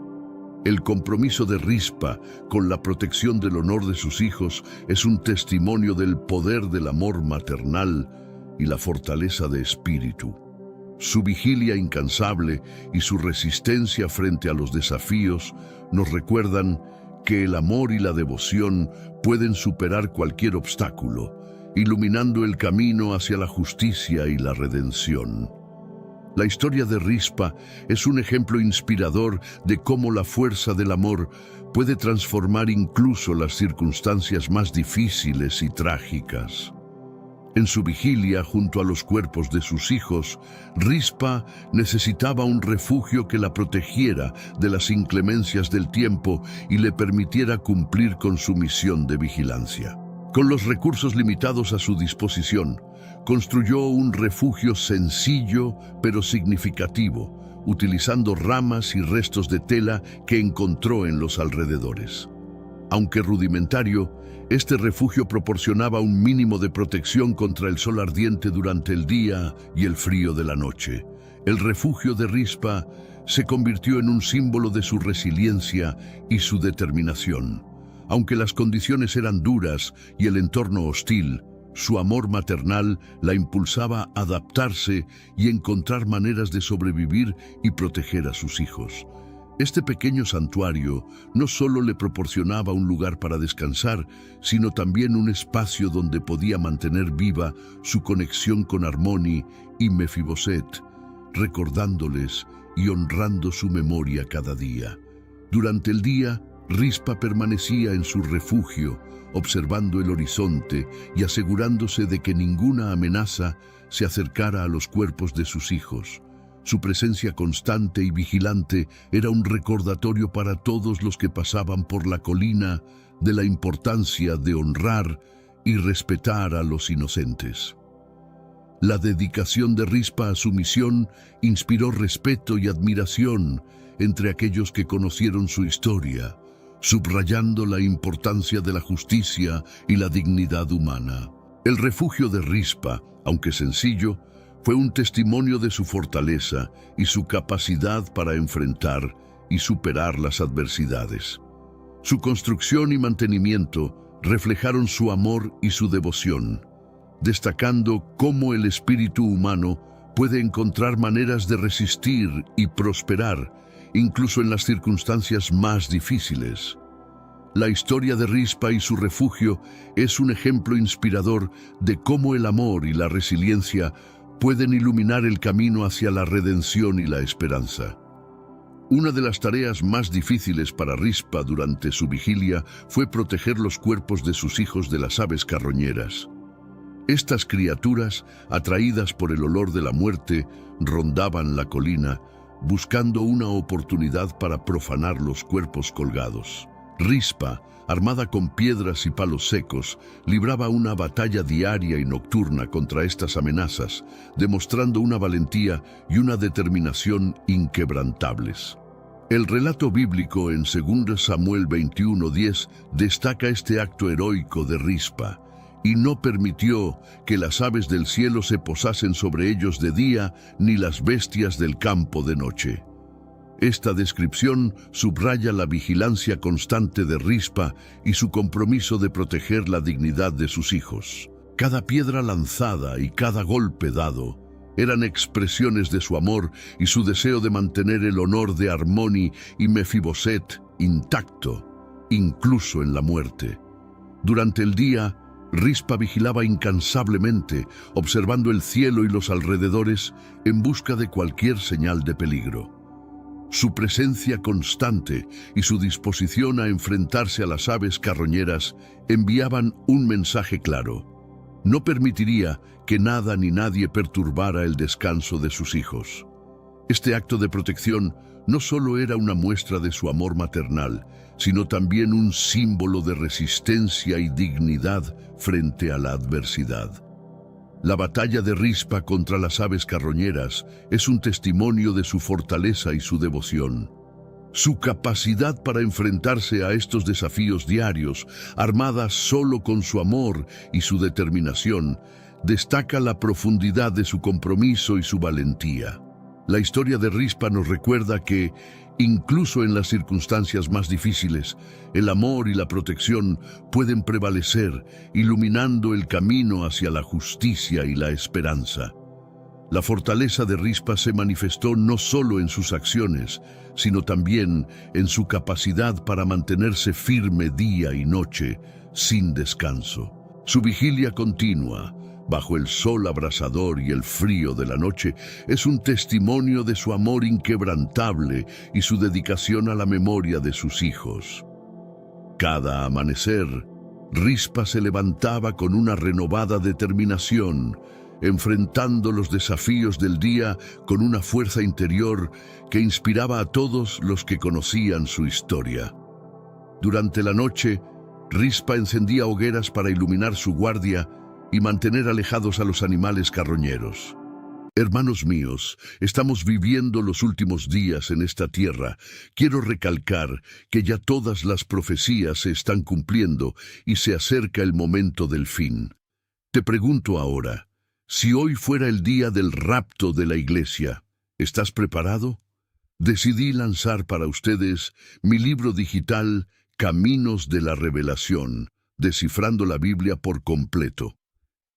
El compromiso de Rispa con la protección del honor de sus hijos es un testimonio del poder del amor maternal y la fortaleza de espíritu. Su vigilia incansable y su resistencia frente a los desafíos nos recuerdan que el amor y la devoción pueden superar cualquier obstáculo, iluminando el camino hacia la justicia y la redención. La historia de Rispa es un ejemplo inspirador de cómo la fuerza del amor puede transformar incluso las circunstancias más difíciles y trágicas. En su vigilia junto a los cuerpos de sus hijos, Rispa necesitaba un refugio que la protegiera de las inclemencias del tiempo y le permitiera cumplir con su misión de vigilancia. Con los recursos limitados a su disposición, construyó un refugio sencillo pero significativo, utilizando ramas y restos de tela que encontró en los alrededores. Aunque rudimentario, este refugio proporcionaba un mínimo de protección contra el sol ardiente durante el día y el frío de la noche. El refugio de Rispa se convirtió en un símbolo de su resiliencia y su determinación. Aunque las condiciones eran duras y el entorno hostil, su amor maternal la impulsaba a adaptarse y encontrar maneras de sobrevivir y proteger a sus hijos. Este pequeño santuario no solo le proporcionaba un lugar para descansar, sino también un espacio donde podía mantener viva su conexión con Harmony y Mefiboset, recordándoles y honrando su memoria cada día. Durante el día, Rispa permanecía en su refugio, observando el horizonte y asegurándose de que ninguna amenaza se acercara a los cuerpos de sus hijos. Su presencia constante y vigilante era un recordatorio para todos los que pasaban por la colina de la importancia de honrar y respetar a los inocentes. La dedicación de Rispa a su misión inspiró respeto y admiración entre aquellos que conocieron su historia, subrayando la importancia de la justicia y la dignidad humana. El refugio de Rispa, aunque sencillo, fue un testimonio de su fortaleza y su capacidad para enfrentar y superar las adversidades. Su construcción y mantenimiento reflejaron su amor y su devoción, destacando cómo el espíritu humano puede encontrar maneras de resistir y prosperar, incluso en las circunstancias más difíciles. La historia de Rispa y su refugio es un ejemplo inspirador de cómo el amor y la resiliencia pueden iluminar el camino hacia la redención y la esperanza. Una de las tareas más difíciles para Rispa durante su vigilia fue proteger los cuerpos de sus hijos de las aves carroñeras. Estas criaturas, atraídas por el olor de la muerte, rondaban la colina, buscando una oportunidad para profanar los cuerpos colgados. Rispa, armada con piedras y palos secos, libraba una batalla diaria y nocturna contra estas amenazas, demostrando una valentía y una determinación inquebrantables. El relato bíblico en 2 Samuel 21:10 destaca este acto heroico de Rispa, y no permitió que las aves del cielo se posasen sobre ellos de día, ni las bestias del campo de noche. Esta descripción subraya la vigilancia constante de Rispa y su compromiso de proteger la dignidad de sus hijos. Cada piedra lanzada y cada golpe dado eran expresiones de su amor y su deseo de mantener el honor de Harmony y Mefiboset intacto, incluso en la muerte. Durante el día, Rispa vigilaba incansablemente, observando el cielo y los alrededores en busca de cualquier señal de peligro. Su presencia constante y su disposición a enfrentarse a las aves carroñeras enviaban un mensaje claro: no permitiría que nada ni nadie perturbara el descanso de sus hijos. Este acto de protección no solo era una muestra de su amor maternal, sino también un símbolo de resistencia y dignidad frente a la adversidad. La batalla de Rispa contra las aves carroñeras es un testimonio de su fortaleza y su devoción. Su capacidad para enfrentarse a estos desafíos diarios, armada solo con su amor y su determinación, destaca la profundidad de su compromiso y su valentía. La historia de Rispa nos recuerda que, incluso en las circunstancias más difíciles, el amor y la protección pueden prevalecer, iluminando el camino hacia la justicia y la esperanza. La fortaleza de Rispa se manifestó no solo en sus acciones, sino también en su capacidad para mantenerse firme día y noche, sin descanso. Su vigilia continua, bajo el sol abrasador y el frío de la noche, es un testimonio de su amor inquebrantable y su dedicación a la memoria de sus hijos. Cada amanecer, Rispa se levantaba con una renovada determinación, enfrentando los desafíos del día con una fuerza interior que inspiraba a todos los que conocían su historia. Durante la noche, Rispa encendía hogueras para iluminar su guardia y mantener alejados a los animales carroñeros. Hermanos míos, estamos viviendo los últimos días en esta tierra. Quiero recalcar que ya todas las profecías se están cumpliendo y se acerca el momento del fin. Te pregunto ahora, si hoy fuera el día del rapto de la iglesia, ¿estás preparado? Decidí lanzar para ustedes mi libro digital Caminos de la Revelación, descifrando la Biblia por completo.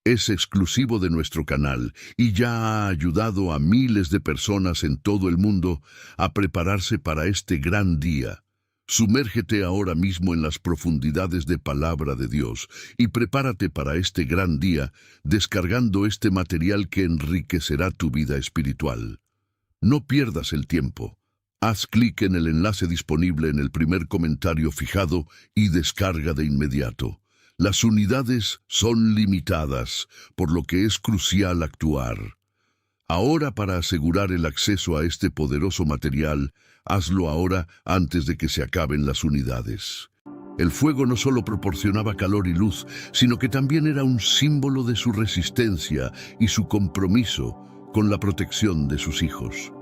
Es exclusivo de nuestro canal y ya ha ayudado a miles de personas en todo el mundo a prepararse para este gran día. Sumérgete ahora mismo en las profundidades de Palabra de Dios y prepárate para este gran día descargando este material que enriquecerá tu vida espiritual. No pierdas el tiempo. Haz clic en el enlace disponible en el primer comentario fijado y descarga de inmediato. Las unidades son limitadas, por lo que es crucial actuar. Ahora, para asegurar el acceso a este poderoso material, hazlo ahora antes de que se acaben las unidades. El fuego no solo proporcionaba calor y luz, sino que también era un símbolo de su resistencia y su compromiso con la protección de sus hijos.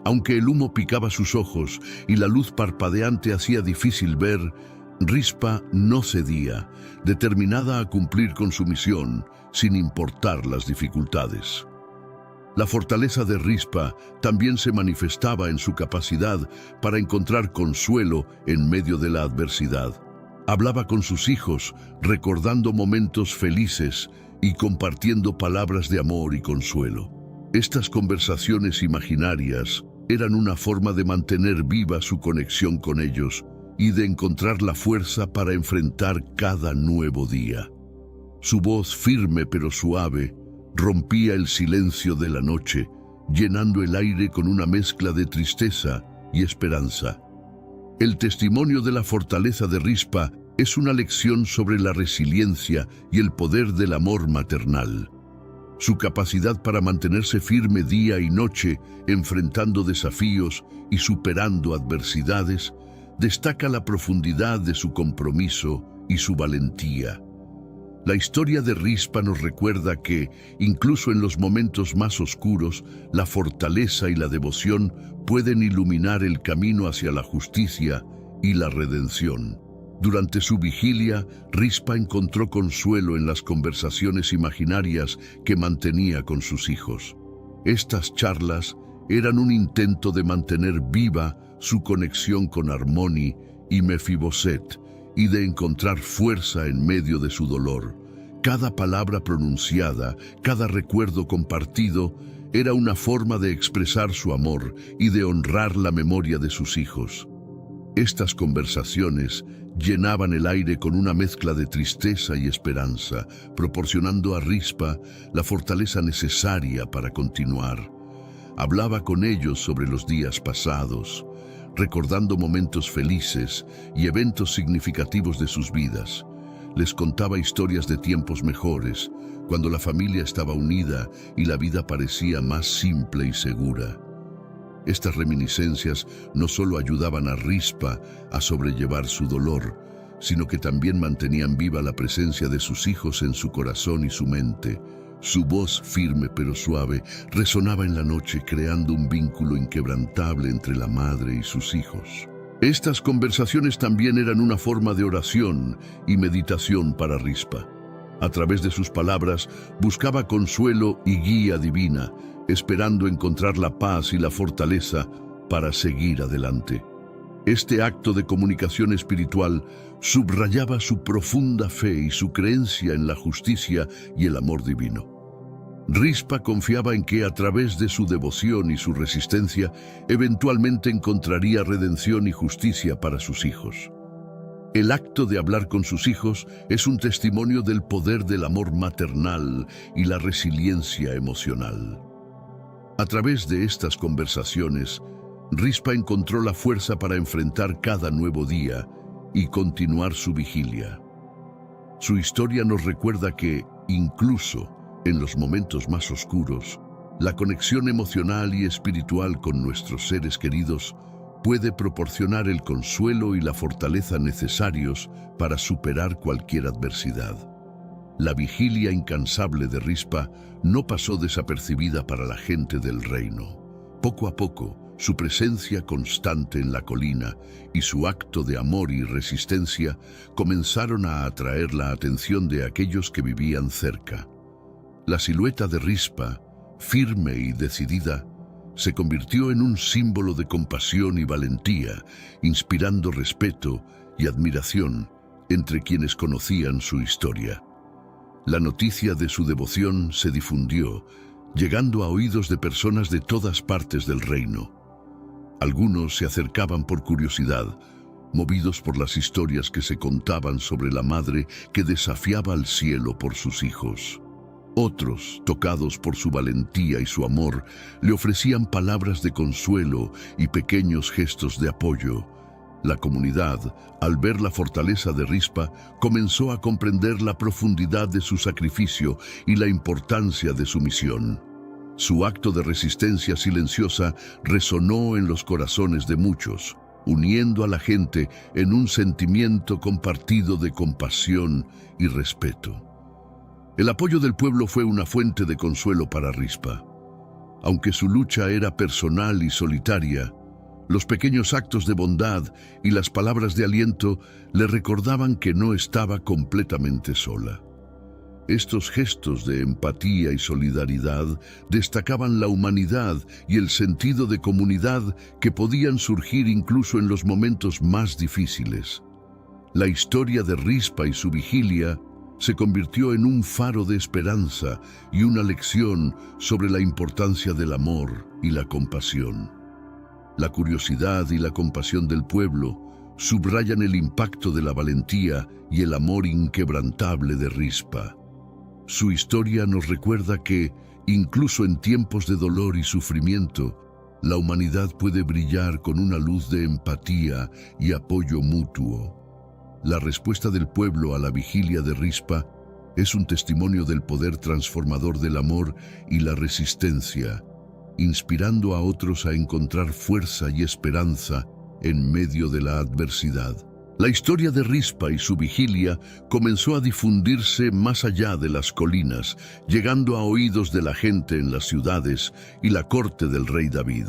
Aunque el humo picaba sus ojos y la luz parpadeante hacía difícil ver, Rispa no cedía, determinada a cumplir con su misión, sin importar las dificultades. La fortaleza de Rispa también se manifestaba en su capacidad para encontrar consuelo en medio de la adversidad. Hablaba con sus hijos, recordando momentos felices y compartiendo palabras de amor y consuelo. Estas conversaciones imaginarias eran una forma de mantener viva su conexión con ellos y de encontrar la fuerza para enfrentar cada nuevo día. Su voz firme pero suave rompía el silencio de la noche, llenando el aire con una mezcla de tristeza y esperanza. El testimonio de la fortaleza de Rispa es una lección sobre la resiliencia y el poder del amor maternal. Su capacidad para mantenerse firme día y noche, enfrentando desafíos y superando adversidades, destaca la profundidad de su compromiso y su valentía. La historia de Rispa nos recuerda que, incluso en los momentos más oscuros, la fortaleza y la devoción pueden iluminar el camino hacia la justicia y la redención. Durante su vigilia, Rispa encontró consuelo en las conversaciones imaginarias que mantenía con sus hijos. Estas charlas eran un intento de mantener viva su conexión con Armoni y Mefiboset y de encontrar fuerza en medio de su dolor. Cada palabra pronunciada, cada recuerdo compartido, era una forma de expresar su amor y de honrar la memoria de sus hijos. Estas conversaciones llenaban el aire con una mezcla de tristeza y esperanza, proporcionando a Rispa la fortaleza necesaria para continuar. Hablaba con ellos sobre los días pasados, recordando momentos felices y eventos significativos de sus vidas. Les contaba historias de tiempos mejores, cuando la familia estaba unida y la vida parecía más simple y segura. Estas reminiscencias no solo ayudaban a Rispa a sobrellevar su dolor, sino que también mantenían viva la presencia de sus hijos en su corazón y su mente. Su voz, firme pero suave, resonaba en la noche, creando un vínculo inquebrantable entre la madre y sus hijos. Estas conversaciones también eran una forma de oración y meditación para Rispa. A través de sus palabras, buscaba consuelo y guía divina, esperando encontrar la paz y la fortaleza para seguir adelante. Este acto de comunicación espiritual subrayaba su profunda fe y su creencia en la justicia y el amor divino. Rispa confiaba en que a través de su devoción y su resistencia, eventualmente encontraría redención y justicia para sus hijos. El acto de hablar con sus hijos es un testimonio del poder del amor maternal y la resiliencia emocional. A través de estas conversaciones, Rispa encontró la fuerza para enfrentar cada nuevo día y continuar su vigilia. Su historia nos recuerda que, incluso en los momentos más oscuros, la conexión emocional y espiritual con nuestros seres queridos puede proporcionar el consuelo y la fortaleza necesarios para superar cualquier adversidad. La vigilia incansable de Rispa no pasó desapercibida para la gente del reino. Poco a poco, su presencia constante en la colina y su acto de amor y resistencia comenzaron a atraer la atención de aquellos que vivían cerca. La silueta de Rispa, firme y decidida, se convirtió en un símbolo de compasión y valentía, inspirando respeto y admiración entre quienes conocían su historia. La noticia de su devoción se difundió, llegando a oídos de personas de todas partes del reino. Algunos se acercaban por curiosidad, movidos por las historias que se contaban sobre la madre que desafiaba al cielo por sus hijos. Otros, tocados por su valentía y su amor, le ofrecían palabras de consuelo y pequeños gestos de apoyo. La comunidad, al ver la fortaleza de Rispa, comenzó a comprender la profundidad de su sacrificio y la importancia de su misión. Su acto de resistencia silenciosa resonó en los corazones de muchos, uniendo a la gente en un sentimiento compartido de compasión y respeto. El apoyo del pueblo fue una fuente de consuelo para Rispa. Aunque su lucha era personal y solitaria, los pequeños actos de bondad y las palabras de aliento le recordaban que no estaba completamente sola. Estos gestos de empatía y solidaridad destacaban la humanidad y el sentido de comunidad que podían surgir incluso en los momentos más difíciles. La historia de Rispa y su vigilia se convirtió en un faro de esperanza y una lección sobre la importancia del amor y la compasión. La curiosidad y la compasión del pueblo subrayan el impacto de la valentía y el amor inquebrantable de Rispa. Su historia nos recuerda que, incluso en tiempos de dolor y sufrimiento, la humanidad puede brillar con una luz de empatía y apoyo mutuo. La respuesta del pueblo a la vigilia de Rispa es un testimonio del poder transformador del amor y la resistencia, inspirando a otros a encontrar fuerza y esperanza en medio de la adversidad. La historia de Rispa y su vigilia comenzó a difundirse más allá de las colinas, llegando a oídos de la gente en las ciudades y la corte del rey David.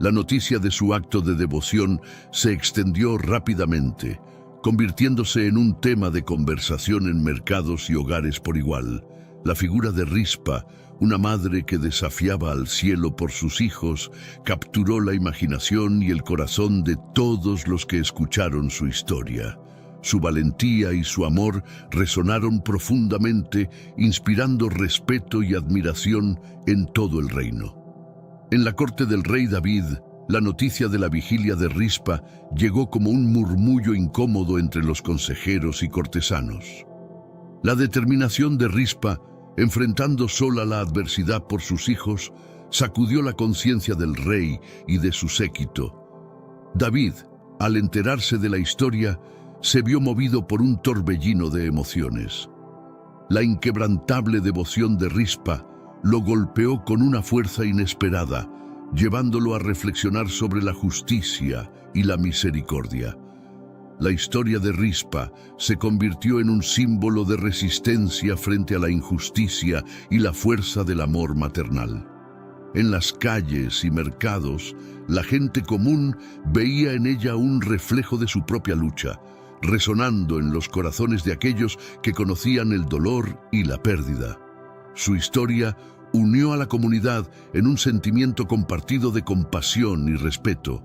La noticia de su acto de devoción se extendió rápidamente, convirtiéndose en un tema de conversación en mercados y hogares por igual. La figura de Rispa, una madre que desafiaba al cielo por sus hijos, capturó la imaginación y el corazón de todos los que escucharon su historia. Su valentía y su amor resonaron profundamente, inspirando respeto y admiración en todo el reino. En la corte del rey David, la noticia de la vigilia de Rispa llegó como un murmullo incómodo entre los consejeros y cortesanos. La determinación de Rispa, enfrentando sola la adversidad por sus hijos, sacudió la conciencia del rey y de su séquito. David, al enterarse de la historia, se vio movido por un torbellino de emociones. La inquebrantable devoción de Rispa lo golpeó con una fuerza inesperada, llevándolo a reflexionar sobre la justicia y la misericordia. La historia de Rispa se convirtió en un símbolo de resistencia frente a la injusticia y la fuerza del amor maternal. En las calles y mercados, la gente común veía en ella un reflejo de su propia lucha, resonando en los corazones de aquellos que conocían el dolor y la pérdida. Su historia unió a la comunidad en un sentimiento compartido de compasión y respeto,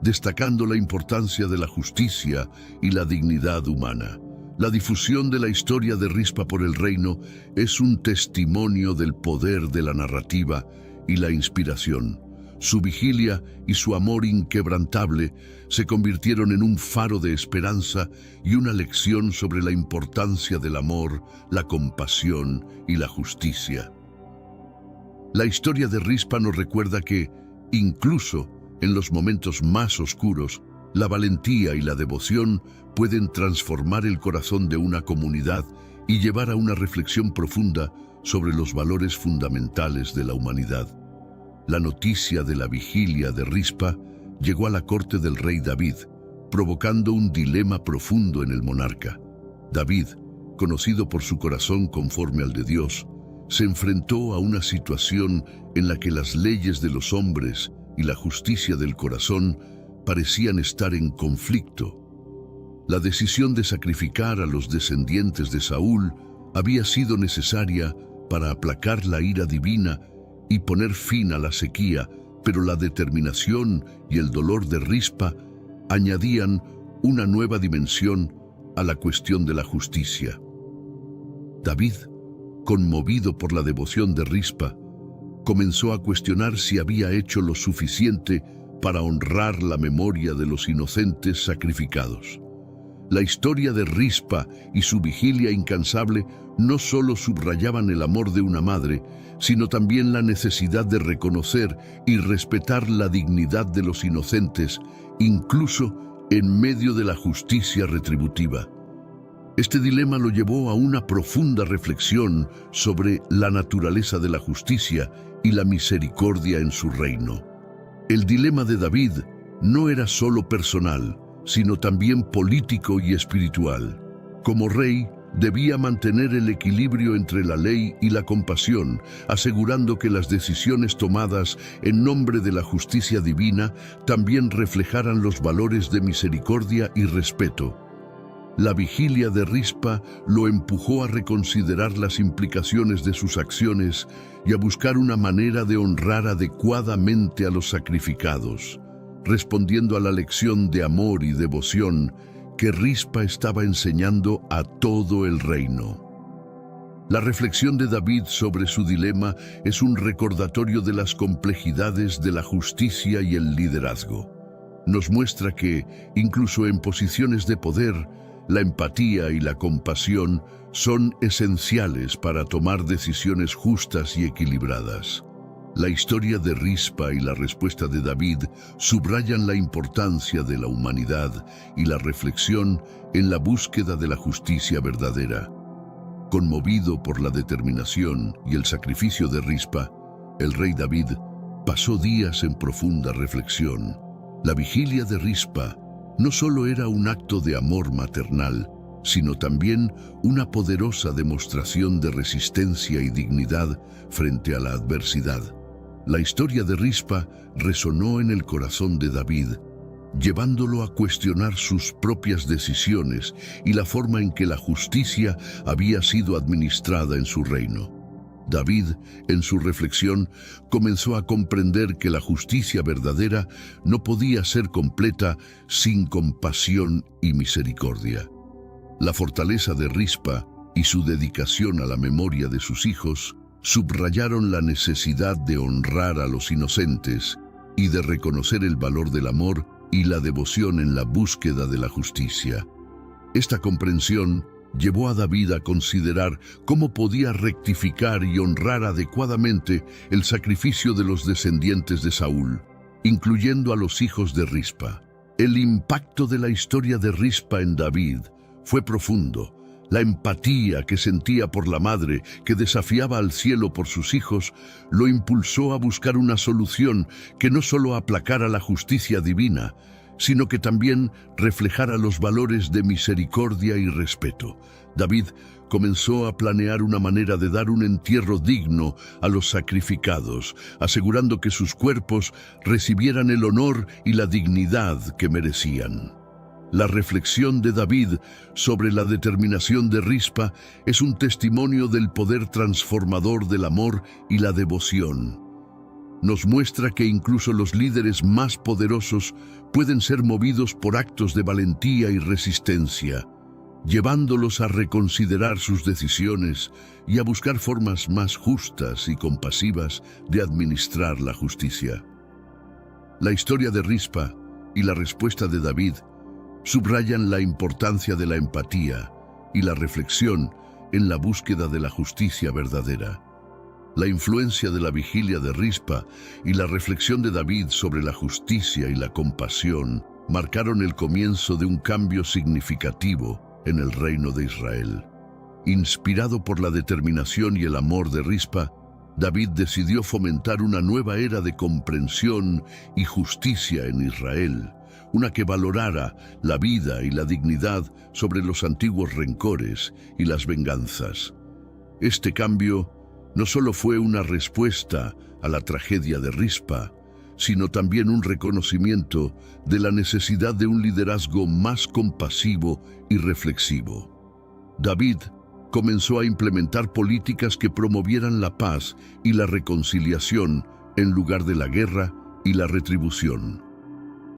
destacando la importancia de la justicia y la dignidad humana. La difusión de la historia de Rispa por el reino es un testimonio del poder de la narrativa y la inspiración. Su vigilia y su amor inquebrantable se convirtieron en un faro de esperanza y una lección sobre la importancia del amor, la compasión y la justicia. La historia de Rispa nos recuerda que, incluso en los momentos más oscuros, La valentía y la devoción pueden transformar el corazón de una comunidad y llevar a una reflexión profunda sobre los valores fundamentales de la humanidad. La noticia de la vigilia de Rispa llegó a la corte del rey David, provocando un dilema profundo en el monarca. David, conocido por su corazón conforme al de Dios, se enfrentó a una situación en la que las leyes de los hombres y la justicia del corazón parecían estar en conflicto. La decisión de sacrificar a los descendientes de Saúl había sido necesaria para aplacar la ira divina y poner fin a la sequía, pero la determinación y el dolor de Rispa añadían una nueva dimensión a la cuestión de la justicia. David, conmovido por la devoción de Rispa, comenzó a cuestionar si había hecho lo suficiente para honrar la memoria de los inocentes sacrificados. La historia de Rispa y su vigilia incansable no solo subrayaban el amor de una madre, sino también la necesidad de reconocer y respetar la dignidad de los inocentes, incluso en medio de la justicia retributiva. Este dilema lo llevó a una profunda reflexión sobre la naturaleza de la justicia y la misericordia en su reino. El dilema de David no era solo personal, sino también político y espiritual. Como rey, debía mantener el equilibrio entre la ley y la compasión, asegurando que las decisiones tomadas en nombre de la justicia divina también reflejaran los valores de misericordia y respeto. La vigilia de Rispa lo empujó a reconsiderar las implicaciones de sus acciones y a buscar una manera de honrar adecuadamente a los sacrificados, respondiendo a la lección de amor y devoción que Rispa estaba enseñando a todo el reino. La reflexión de David sobre su dilema es un recordatorio de las complejidades de la justicia y el liderazgo. Nos muestra que, incluso en posiciones de poder, la empatía y la compasión son esenciales para tomar decisiones justas y equilibradas. La historia de Rispa y la respuesta de David subrayan la importancia de la humanidad y la reflexión en la búsqueda de la justicia verdadera. Conmovido por la determinación y el sacrificio de Rispa, el rey David pasó días en profunda reflexión. La vigilia de Rispa no solo era un acto de amor maternal, sino también una poderosa demostración de resistencia y dignidad frente a la adversidad. La historia de Rispa resonó en el corazón de David, llevándolo a cuestionar sus propias decisiones y la forma en que la justicia había sido administrada en su reino. David, en su reflexión, comenzó a comprender que la justicia verdadera no podía ser completa sin compasión y misericordia. La fortaleza de Rispa y su dedicación a la memoria de sus hijos subrayaron la necesidad de honrar a los inocentes y de reconocer el valor del amor y la devoción en la búsqueda de la justicia. Esta comprensión llevó a David a considerar cómo podía rectificar y honrar adecuadamente el sacrificio de los descendientes de Saúl, incluyendo a los hijos de Rispa. El impacto de la historia de Rispa en David fue profundo. La empatía que sentía por la madre que desafiaba al cielo por sus hijos lo impulsó a buscar una solución que no solo aplacara la justicia divina, sino que también reflejara los valores de misericordia y respeto. David comenzó a planear una manera de dar un entierro digno a los sacrificados, asegurando que sus cuerpos recibieran el honor y la dignidad que merecían. La reflexión de David sobre la determinación de Rispa es un testimonio del poder transformador del amor y la devoción. Nos muestra que incluso los líderes más poderosos pueden ser movidos por actos de valentía y resistencia, llevándolos a reconsiderar sus decisiones y a buscar formas más justas y compasivas de administrar la justicia. La historia de Rispa y la respuesta de David subrayan la importancia de la empatía y la reflexión en la búsqueda de la justicia verdadera. La influencia de la vigilia de Rispa y la reflexión de David sobre la justicia y la compasión marcaron el comienzo de un cambio significativo en el reino de Israel. Inspirado por la determinación y el amor de Rispa, David decidió fomentar una nueva era de comprensión y justicia en Israel, una que valorara la vida y la dignidad sobre los antiguos rencores y las venganzas. Este cambio no solo fue una respuesta a la tragedia de Rispa, sino también un reconocimiento de la necesidad de un liderazgo más compasivo y reflexivo. David comenzó a implementar políticas que promovieran la paz y la reconciliación en lugar de la guerra y la retribución.